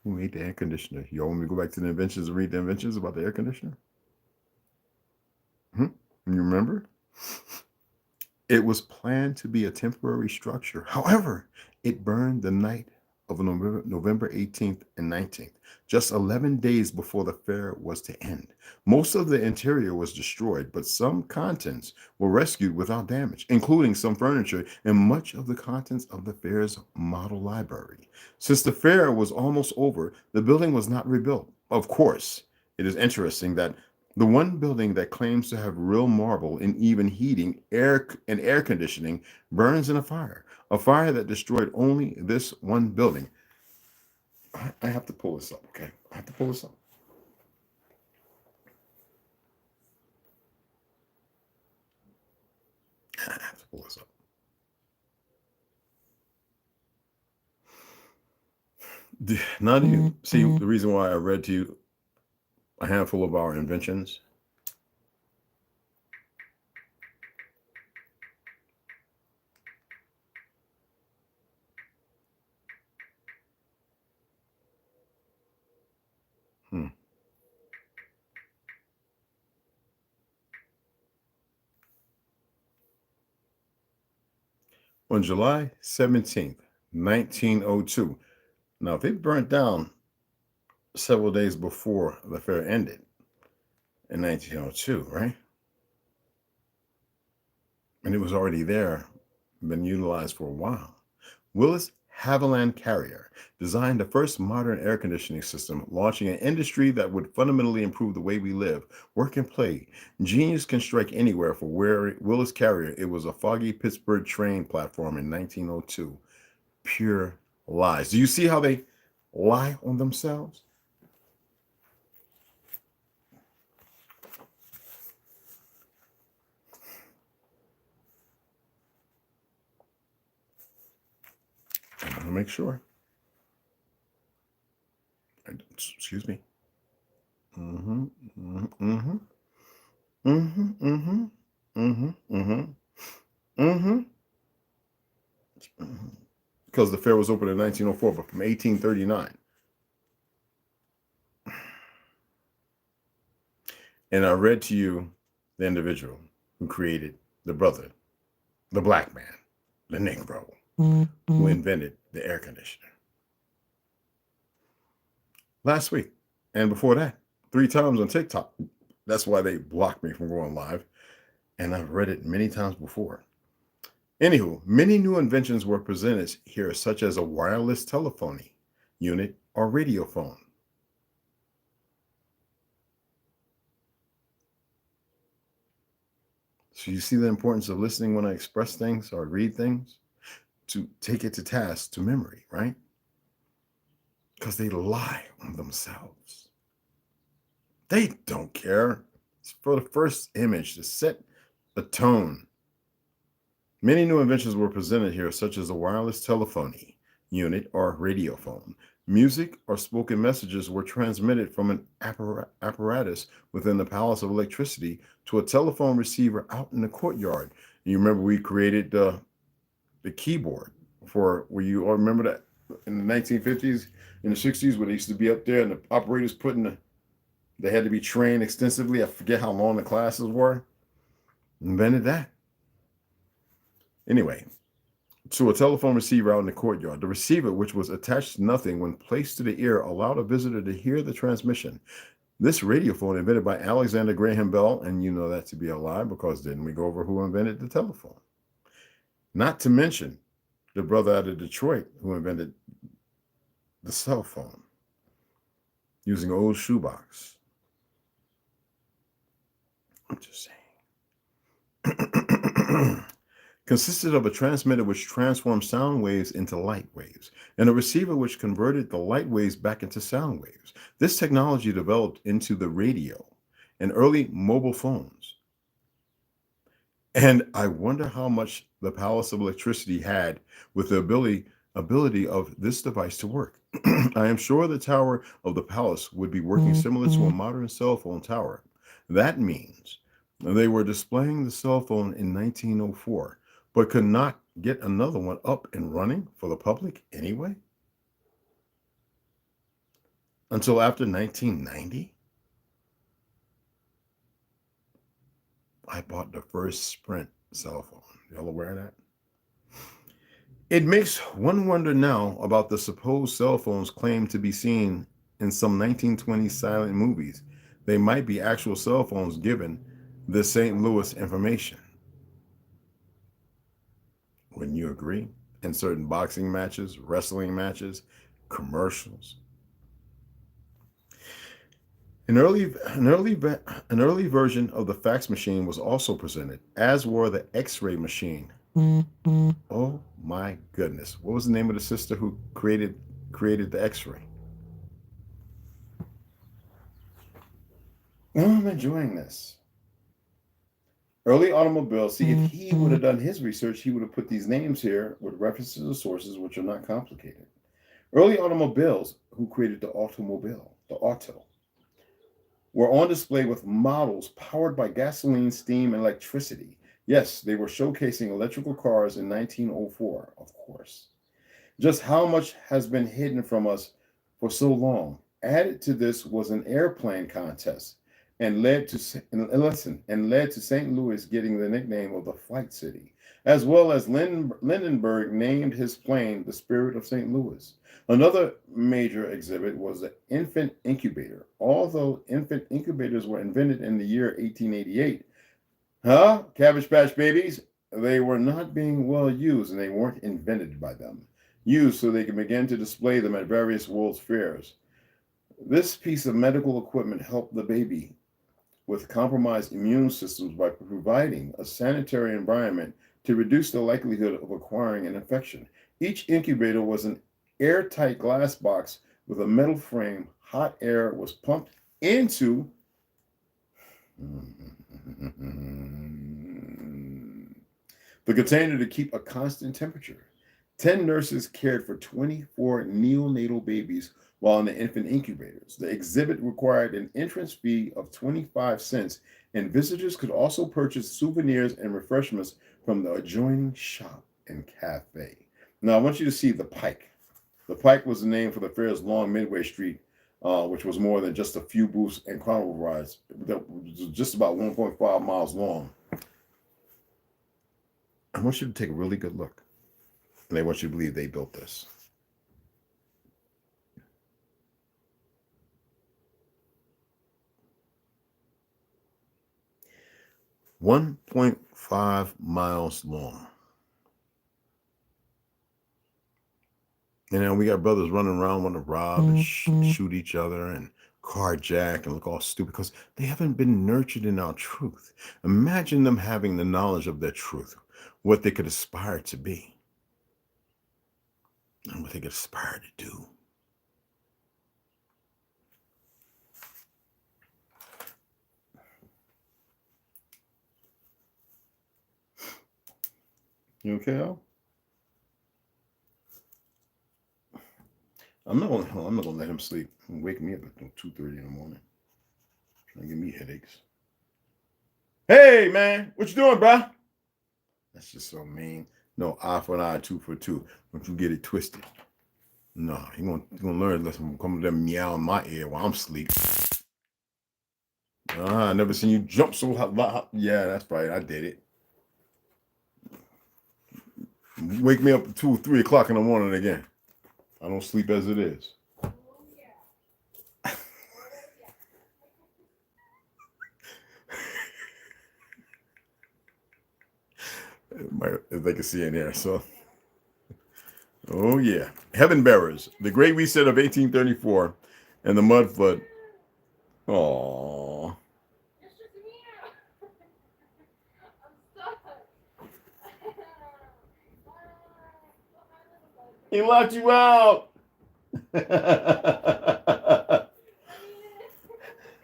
S5: Who made the air conditioner? You want me to go back to the inventions and read the inventions about the air conditioner? You remember? It was planned to be a temporary structure. However, it burned the night of November 18th and 19th, just 11 days before the fair was to end. Most of the interior was destroyed, but some contents were rescued without damage, including some furniture and much of the contents of the fair's model library. Since the fair was almost over, the building was not rebuilt. Of course, it is interesting that the one building that claims to have real marble and even heating, air conditioning burns in a fire that destroyed only this one building. I have to pull this up, okay? I have to pull this up. I have to pull this up. Now do you see the reason why I read to you a handful of our inventions? On July 17th, 1902, now if it burnt down several days before the fair ended in 1902, right? And it was already there, been utilized for a while. Willis Haviland Carrier designed the first modern air conditioning system, launching an industry that would fundamentally improve the way we live, work, and play. Genius can strike anywhere for Willis Carrier. It was a foggy Pittsburgh train platform in 1902. Pure lies. Do you see how they lie on themselves? I want to make sure. Excuse me. Because the fair was opened in 1904, but from 1839. And I read to you the individual who created the brother, the black man, the Negro, who invented the air conditioner. Last week, and before that, 3 times on TikTok. That's why they blocked me from going live. And I've read it many times before. Anywho, many new inventions were presented here, such as a wireless telephony unit or radio phone. So you see the importance of listening when I express things or read things, to take it to task, to memory, right? Because they lie on themselves. They don't care. It's for the first image to set the tone. Many new inventions were presented here, such as a wireless telephony unit or radio phone. Music or spoken messages were transmitted from an apparatus within the Palace of Electricity to a telephone receiver out in the courtyard. You remember we created the keyboard for, where you all remember that in the 1950s, in the 60s, where they used to be up there and the operators they had to be trained extensively. I forget how long the classes were. Invented that. Anyway, to a telephone receiver out in the courtyard. The receiver, which was attached to nothing when placed to the ear, allowed a visitor to hear the transmission. This radio phone, invented by Alexander Graham Bell, and you know that to be a lie because didn't we go over who invented the telephone? Not to mention the brother out of Detroit who invented the cell phone using an old shoebox. I'm just saying. Consisted of a transmitter which transformed sound waves into light waves, and a receiver which converted the light waves back into sound waves. This technology developed into the radio and early mobile phones. And I wonder how much the Palace of Electricity had with the ability of this device to work. I am sure the tower of the palace would be working similar to a modern cell phone tower. That means they were displaying the cell phone in 1904, but could not get another one up and running for the public anyway? Until after 1990? I bought the first Sprint cell phone. Y'all aware of that? It makes one wonder now about the supposed cell phones claimed to be seen in some 1920s silent movies. They might be actual cell phones given the St. Louis information. Wouldn't you agree? In certain boxing matches, wrestling matches, commercials. An early version of the fax machine was also presented, as were the X-ray machine. Oh my goodness! What was the name of the sister who created the X-ray? Oh, I'm enjoying this. Early automobiles. See, if he would have done his research, he would have put these names here with references to sources which are not complicated. Early automobiles, who created the auto, were on display with models powered by gasoline, steam, and electricity. Yes, they were showcasing electrical cars in 1904, of course. Just how much has been hidden from us for so long. Added to this was an airplane contest, and led to St. Louis getting the nickname of the Flight City, as well as Lindenberg named his plane the Spirit of St. Louis. Another major exhibit was the infant incubator. Although infant incubators were invented in the year 1888, Cabbage Patch Babies, they were not being well used, and they weren't invented by them. Used so they could begin to display them at various world's fairs. This piece of medical equipment helped the baby with compromised immune systems by providing a sanitary environment to reduce the likelihood of acquiring an infection. Each incubator was an airtight glass box with a metal frame. Hot air was pumped into the container to keep a constant temperature. 10 nurses cared for 24 neonatal babies while in the infant incubators. The exhibit required an entrance fee of 25 cents, and visitors could also purchase souvenirs and refreshments from the adjoining shop and cafe. Now, I want you to see the Pike. The Pike was the name for the fair's long Midway Street, which was more than just a few booths and carnival rides. That was just about 1.5 miles long. I want you to take a really good look. And I want you to believe they built this. $1.5 miles long. And then we got brothers running around wanting to rob and shoot each other and carjack and look all stupid because they haven't been nurtured in our truth. Imagine them having the knowledge of their truth, what they could aspire to be, and what they could aspire to do. You okay, Al? I'm not gonna let him sleep and wake me up at 2:30 in the morning. Trying to give me headaches. Hey man, what you doing, bro? That's just so mean. No, eye for an eye, two for two. Don't you get it twisted. No, he gonna learn listen come to them meow in my ear while I'm asleep. I never seen you jump so hot. Yeah, that's right. I did it. Wake me up at 2 or 3 o'clock in the morning again. I don't sleep as it is. If they can see in here, so. Oh yeah, Heaven Bearers, the Great Reset of 1834, and the Mud Flood. Aww. He locked you out.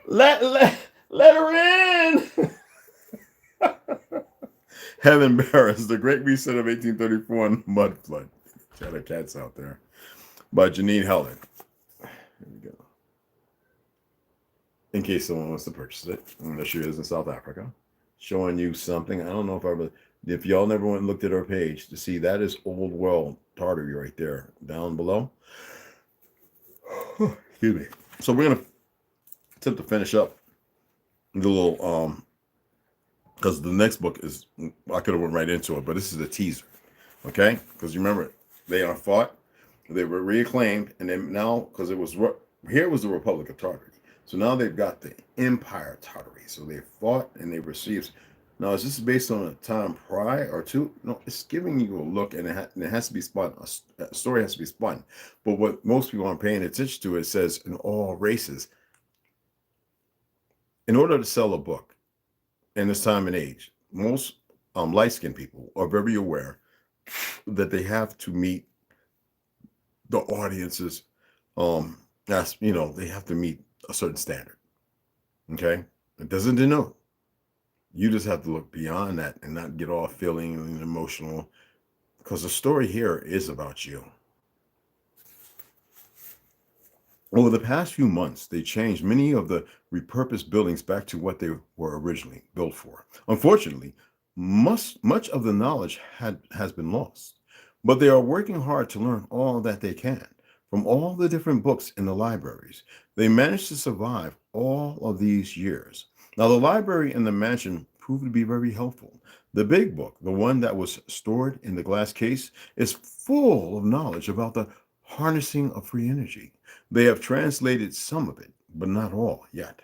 S5: let her in. Heaven Bearers, the Great Reset of 1834 and Mud Flood. Got the cats out there. By Janine Helen. Here we go. In case someone wants to purchase it. I'm sure it is in South Africa. Showing you something. I don't know if y'all never went and looked at her page to see that is old world tartary right there down below. Excuse me. So we're gonna attempt to finish up the little because the next book is I could have went right into it, but this is a teaser. Okay? Because you remember they are fought, they were reacclaimed, and then now because it was here was the Republic of Tartary. So now they've got the Empire Tartary. So they fought and they received. Now, is this based on a time prior or two? No, it's giving you a look, and it has to be spun. A story has to be spun. But what most people aren't paying attention to, it says in all races. In order to sell a book in this time and age, most light-skinned people are very aware that they have to meet the audiences. That's they have to meet a certain standard. Okay, it doesn't denote. You just have to look beyond that and not get all feeling and emotional, because the story here is about you. Over the past few months, they changed many of the repurposed buildings back to what they were originally built for. Unfortunately, much of the knowledge has been lost, but they are working hard to learn all that they can from all the different books in the libraries. They managed to survive all of these years. Now, the library in the mansion proved to be very helpful. The big book, the one that was stored in the glass case, is full of knowledge about the harnessing of free energy. They have translated some of it, but not all yet.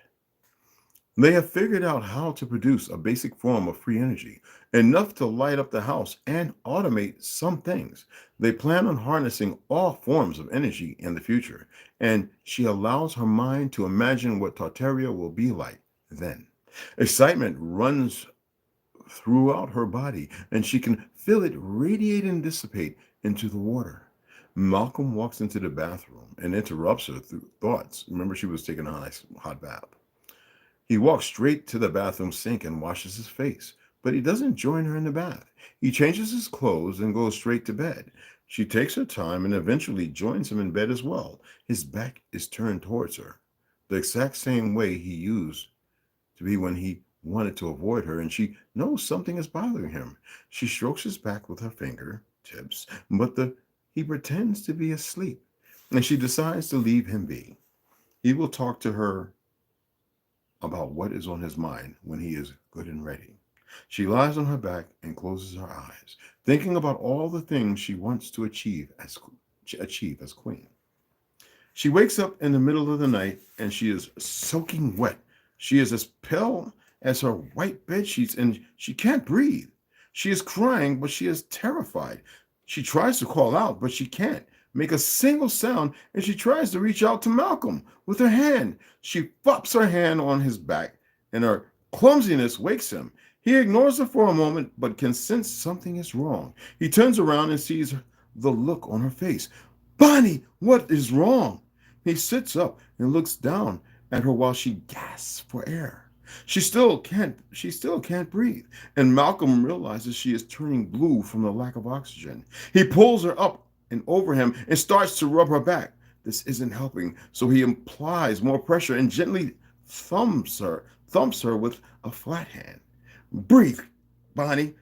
S5: They have figured out how to produce a basic form of free energy, enough to light up the house and automate some things. They plan on harnessing all forms of energy in the future, and she allows her mind to imagine what Tartaria will be like then. Excitement runs throughout her body, and she can feel it radiate and dissipate into the water. Malcolm walks into the bathroom and interrupts her through thoughts. Remember, she was taking a nice hot bath. He walks straight to the bathroom sink and washes his face, but he doesn't join her in the bath. He changes his clothes and goes straight to bed. She takes her time and eventually joins him in bed as well. His back is turned towards her, the exact same way he used to be when he wanted to avoid her, and she knows something is bothering him. She strokes his back with her fingertips, but he pretends to be asleep, and she decides to leave him be. He will talk to her about what is on his mind when he is good and ready. She lies on her back and closes her eyes, thinking about all the things she wants to achieve as queen. She wakes up in the middle of the night and she is soaking wet. She is as pale as her white bed sheets and she can't breathe. She is crying, but she is terrified. She tries to call out, but she can't. make a single sound, and she tries to reach out to Malcolm with her hand. She flops her hand on his back, and her clumsiness wakes him. He ignores her for a moment, but can sense something is wrong. He turns around and sees the look on her face. Bonnie, what is wrong? He sits up and looks down at her while she gasps for air. She still can't breathe, and Malcolm realizes she is turning blue from the lack of oxygen. He pulls her up and over him and starts to rub her back. This isn't helping, so he applies more pressure and gently thumps her with a flat hand. Breathe, Bonnie.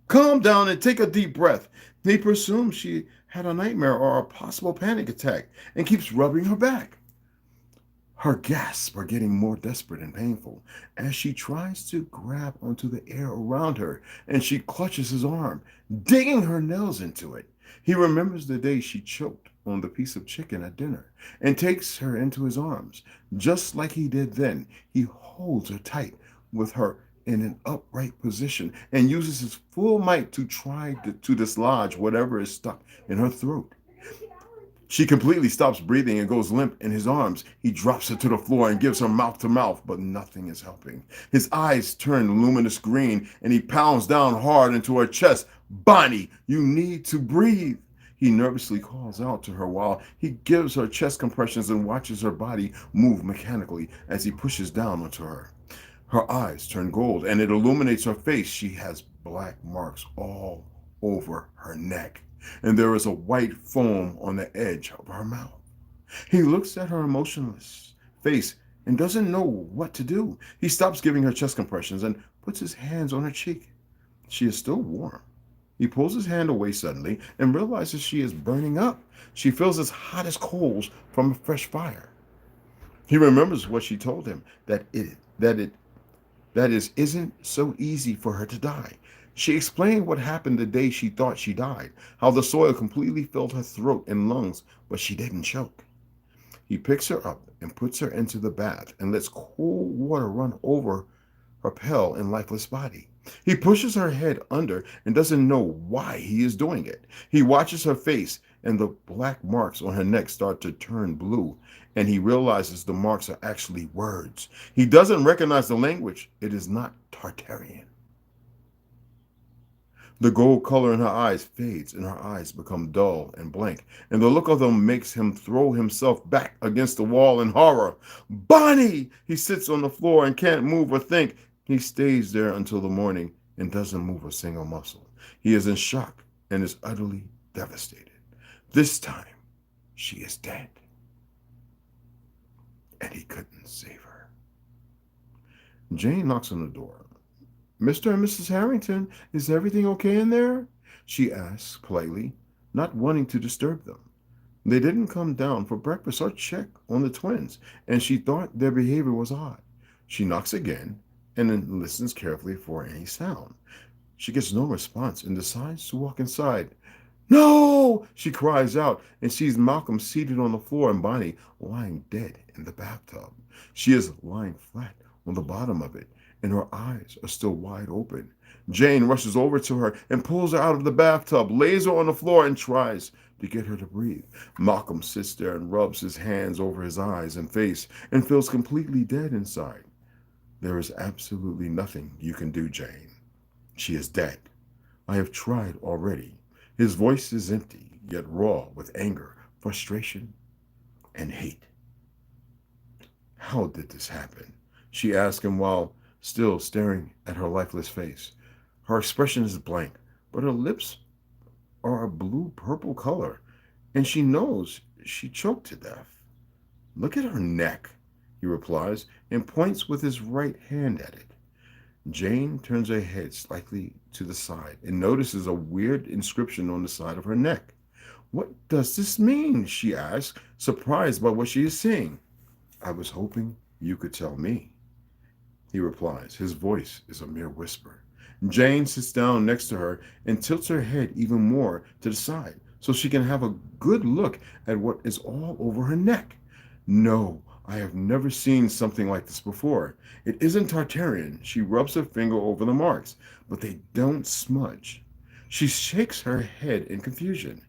S5: Calm down and take a deep breath. He presumes she had a nightmare or a possible panic attack and keeps rubbing her back. Her gasps are getting more desperate and painful as she tries to grab onto the air around her, and she clutches his arm, digging her nails into it. He remembers the day she choked on the piece of chicken at dinner and takes her into his arms. Just like he did then, he holds her tight with her in an upright position and uses his full might to try to dislodge whatever is stuck in her throat. She completely stops breathing and goes limp in his arms. He drops her to the floor and gives her mouth to mouth, but nothing is helping. His eyes turn luminous green and he pounds down hard into her chest. Bonnie, you need to breathe. He nervously calls out to her while he gives her chest compressions and watches her body move mechanically as he pushes down onto her. Her eyes turn gold and it illuminates her face. She has black marks all over her neck, and there is a white foam on the edge of her mouth. He looks at her emotionless face and doesn't know what to do. He stops giving her chest compressions and puts his hands on her cheek. She is still warm. He pulls his hand away suddenly and realizes she is burning up. She feels as hot as coals from a fresh fire. He remembers what she told him, that isn't so easy for her to die. She explained what happened the day she thought she died, how the soil completely filled her throat and lungs, but she didn't choke. He picks her up and puts her into the bath and lets cool water run over her pale and lifeless body. He pushes her head under and doesn't know why he is doing it. He watches her face and the black marks on her neck start to turn blue, and he realizes the marks are actually words. He doesn't recognize the language. It is not Tartarian. The gold color in her eyes fades and her eyes become dull and blank, and the look of them makes him throw himself back against the wall in horror. Bonnie! He sits on the floor and can't move or think. He stays there until the morning and doesn't move a single muscle. He is in shock and is utterly devastated. This time, she is dead. And he couldn't save her. Jane knocks on the door. Mr. and Mrs. Harrington, is everything okay in there? She asks politely, not wanting to disturb them. They didn't come down for breakfast or check on the twins, and she thought their behavior was odd. She knocks again and then listens carefully for any sound. She gets no response and decides to walk inside. No! She cries out and sees Malcolm seated on the floor and Bonnie lying dead in the bathtub. She is lying flat on the bottom of it, and her eyes are still wide open. Jane rushes over to her and pulls her out of the bathtub, lays her on the floor, and tries to get her to breathe. Malcolm sits there and rubs his hands over his eyes and face and feels completely dead inside. There is absolutely nothing you can do, Jane. She is dead. I have tried already. His voice is empty, yet raw with anger, frustration, and hate. How did this happen? She asked him while still staring at her lifeless face. Her expression is blank, but her lips are a blue-purple color, and she knows she choked to death. Look at her neck, he replies, and points with his right hand at it. Jane turns her head slightly to the side and notices a weird inscription on the side of her neck. What does this mean? She asks, surprised by what she is seeing. I was hoping you could tell me, he replies. His voice is a mere whisper. Jane sits down next to her and tilts her head even more to the side so she can have a good look at what is all over her neck. No, I have never seen something like this before. It isn't Tartarian. She rubs her finger over the marks, but they don't smudge. She shakes her head in confusion.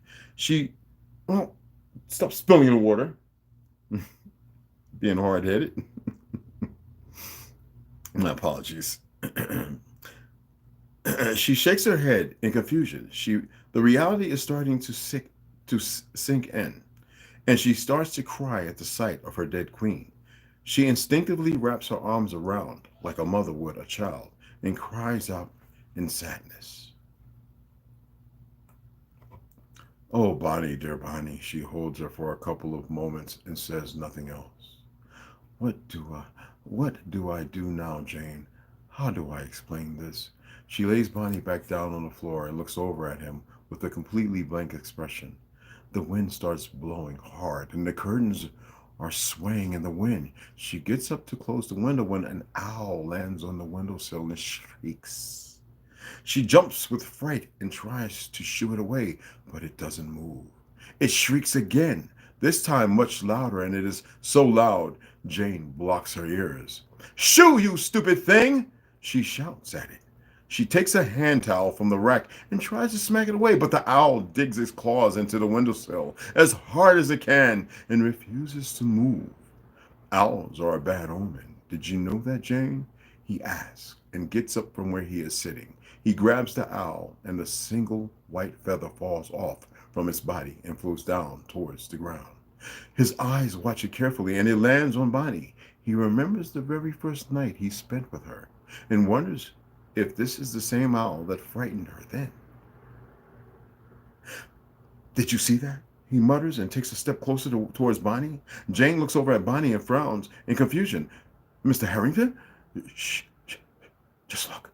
S5: Stop spilling the water. Being hard-headed. My apologies. She shakes her head in confusion. The reality is starting to sink in, and she starts to cry at the sight of her dead queen. She instinctively wraps her arms around like a mother would a child and cries out in sadness. Oh, Bonnie, dear Bonnie. She holds her for a couple of moments and says nothing else. What do I do now, Jane? How do I explain this? She lays Bonnie back down on the floor and looks over at him with a completely blank expression. The wind starts blowing hard and the curtains are swaying in the wind. She gets up to close the window when an owl lands on the windowsill and shrieks. She jumps with fright and tries to shoo it away, but it doesn't move. It shrieks again, this time much louder, and it is so loud Jane blocks her ears. Shoo, you stupid thing! She shouts at it. She takes a hand towel from the rack and tries to smack it away, but the owl digs its claws into the windowsill as hard as it can and refuses to move. Owls are a bad omen. Did you know that, Jane? He asks and gets up from where he is sitting. He grabs the owl and the single white feather falls off from its body and floats down towards the ground. His eyes watch it carefully and it lands on Bonnie. He remembers the very first night he spent with her and wonders if this is the same owl that frightened her then. Did you see that? He mutters and takes a step closer towards Bonnie. Jane looks over at Bonnie and frowns in confusion. Mr. Harrington? Shh, just look,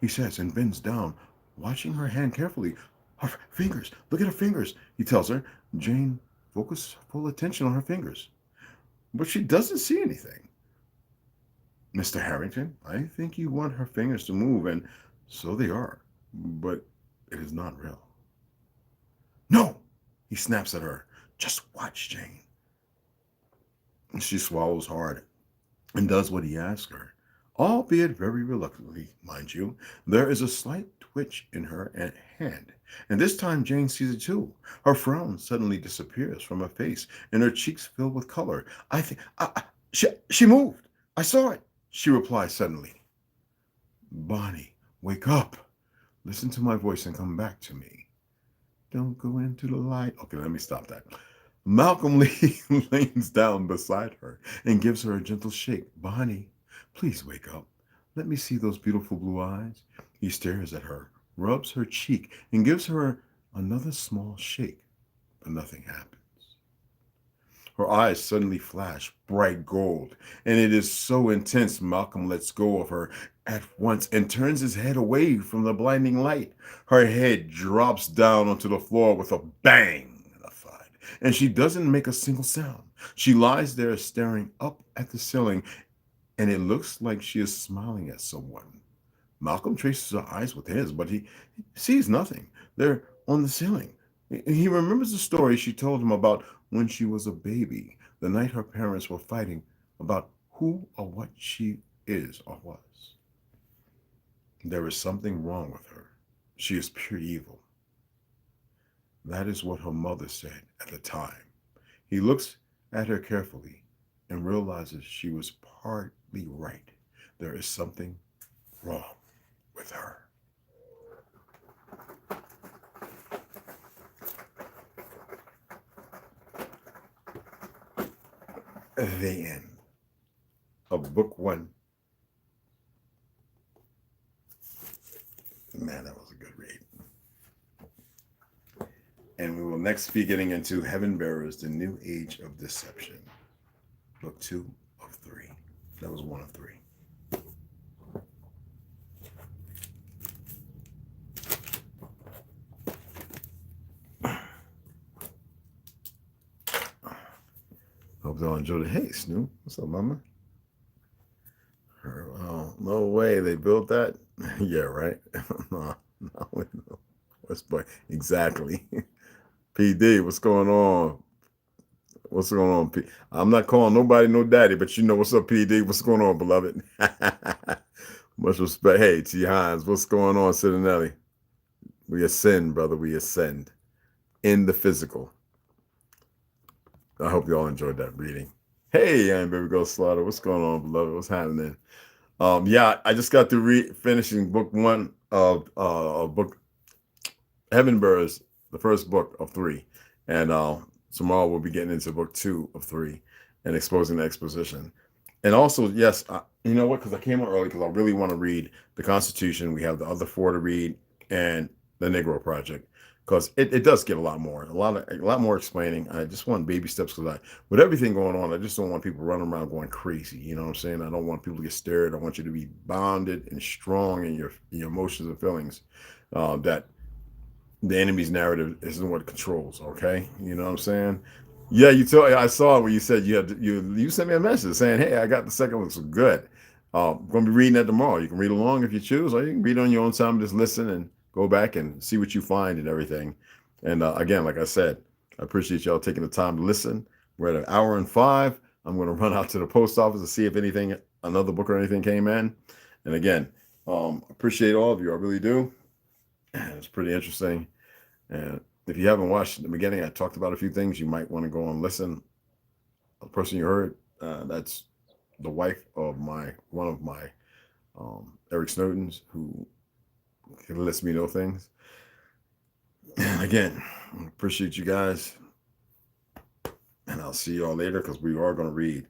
S5: he says and bends down, watching her hand carefully. Her fingers, look at her fingers, he tells her. Jane focuses full attention on her fingers, but she doesn't see anything. Mr. Harrington, I think you want her fingers to move, and so they are, but it is not real. No, he snaps at her. Just watch, Jane. She swallows hard and does what he asks her, albeit very reluctantly, mind you. There is a slight twitch in her hand, and this time Jane sees it too. Her frown suddenly disappears from her face, and her cheeks fill with color. I think she moved. I saw it, she replies suddenly. Bonnie, wake up. Listen to my voice and come back to me. Don't go into the light. Okay, let me stop that. Malcolm leans down beside her and gives her a gentle shake. Bonnie, please wake up. Let me see those beautiful blue eyes. He stares at her, rubs her cheek, and gives her another small shake, but nothing happens. Her eyes suddenly flash bright gold, and it is so intense Malcolm lets go of her at once and turns his head away from the blinding light. Her head drops down onto the floor with a bang and a thud, and she doesn't make a single sound. She lies there staring up at the ceiling, and it looks like she is smiling at someone. Malcolm traces her eyes with his, but he sees nothing. They're on the ceiling. He remembers the story she told him about when she was a baby, the night her parents were fighting about who or what she is or was. There is something wrong with her. She is pure evil. That is what her mother said at the time. He looks at her carefully and realizes she was partly right. There is something wrong with her. The end of book one. Man, that was a good read. And we will next be getting into Heaven Bearers, The New Age of Deception. Book 2 of 3. That was 1 of 3. Hope y'all enjoyed it. Hey, Snoop. What's up, mama? Oh, no way. They built that? Yeah, right? No. What's exactly. PD, what's going on? What's going on, P? I'm not calling nobody no daddy, but you know what's up, PD? What's going on, beloved? Much respect. Hey, T. Hines, what's going on, Cidanelli? We ascend, brother. We ascend in the physical. I hope you all enjoyed that reading. Hey, I'm Baby Girl Slaughter. What's going on, beloved? What's happening? Yeah, I just got to finishing book 1 of book Heaven Birds, the first book of 3, and tomorrow we'll be getting into book 2 of 3 and exposing the exposition. And also, yes, you know what? Because I came on early because I really want to read the Constitution. We have the other 4 to read and the Negro Project, because it does give a lot more, a lot more explaining. I just want baby steps, because with everything going on, I just don't want people running around going crazy. You know what I'm saying? I don't want people to get scared. I want you to be bonded and strong in your emotions and feelings. That the enemy's narrative isn't what controls. Okay, you know what I'm saying? Yeah, I saw it when you said you sent me a message saying, hey, I got the second one, so good. I'm going to be reading that tomorrow. You can read along if you choose, or you can read on your own time, just listen and go back and see what you find and everything. And again, like I said, I appreciate y'all taking the time to listen. We're at 1 hour and 5. I'm going to run out to the post office to see if another book or anything came in. And again, appreciate all of you. I really do. It's pretty interesting. And if you haven't watched the beginning, I talked about a few things. You might want to go and listen. The person you heard, that's the wife of one of my Eric Snowden's, who lets me know things. And again, appreciate you guys. And I'll see you all later, because we are going to read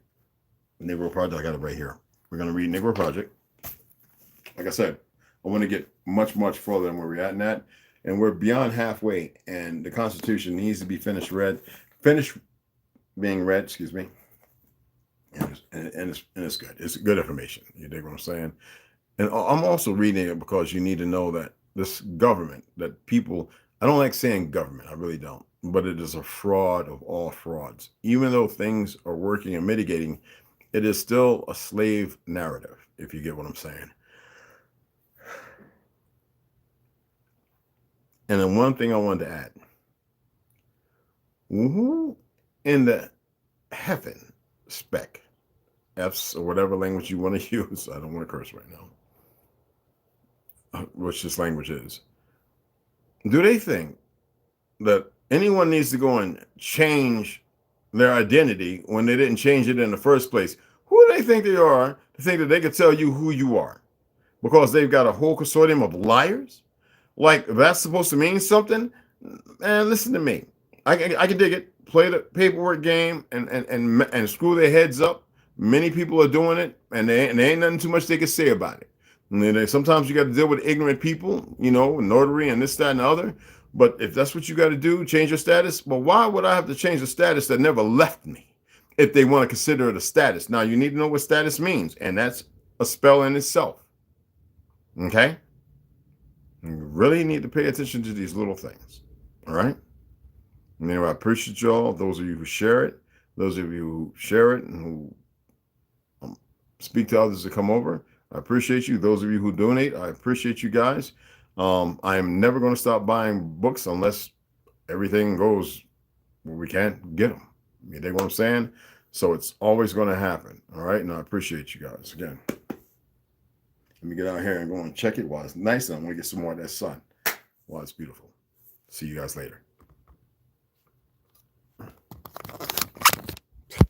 S5: Negro Project. I got it right here. We're going to read Negro Project. Like I said, I want to get much, much further than where we're at in that. And we're beyond halfway, and the Constitution needs to be finished being read, excuse me. And it's good. It's good information. You dig what I'm saying? And I'm also reading it because you need to know that this government, that people, I don't like saying government, I really don't, but it is a fraud of all frauds. Even though things are working and mitigating, it is still a slave narrative, if you get what I'm saying. And then one thing I wanted to add, who in the heaven spec, F's or whatever language you want to use, I don't want to curse right now, which this language is, do they think that anyone needs to go and change their identity when they didn't change it in the first place? Who do they think they are to think that they could tell you who you are? Because they've got a whole consortium of liars? Like that's supposed to mean something? Man, listen to me. I can dig it. Play the paperwork game and screw their heads up. Many people are doing it, and there ain't nothing too much they can say about it. And then sometimes you got to deal with ignorant people, you know, notary and this, that, and the other. But if that's what you got to do, change your status. Well, why would I have to change a status that never left me if they want to consider it a status? Now, you need to know what status means, and that's a spell in itself. Okay? You really need to pay attention to these little things. All right? And anyway, I appreciate y'all, those of you who share it, those of you who share it and who speak to others to come over. I appreciate you. Those of you who donate, I appreciate you guys. I am never going to stop buying books unless everything goes where we can't get them. You dig what I'm saying? So it's always going to happen. All right? And I appreciate you guys. Again, let me get out here and go and check it while it's nice. And I'm going to get some more of that sun while it's beautiful. See you guys later.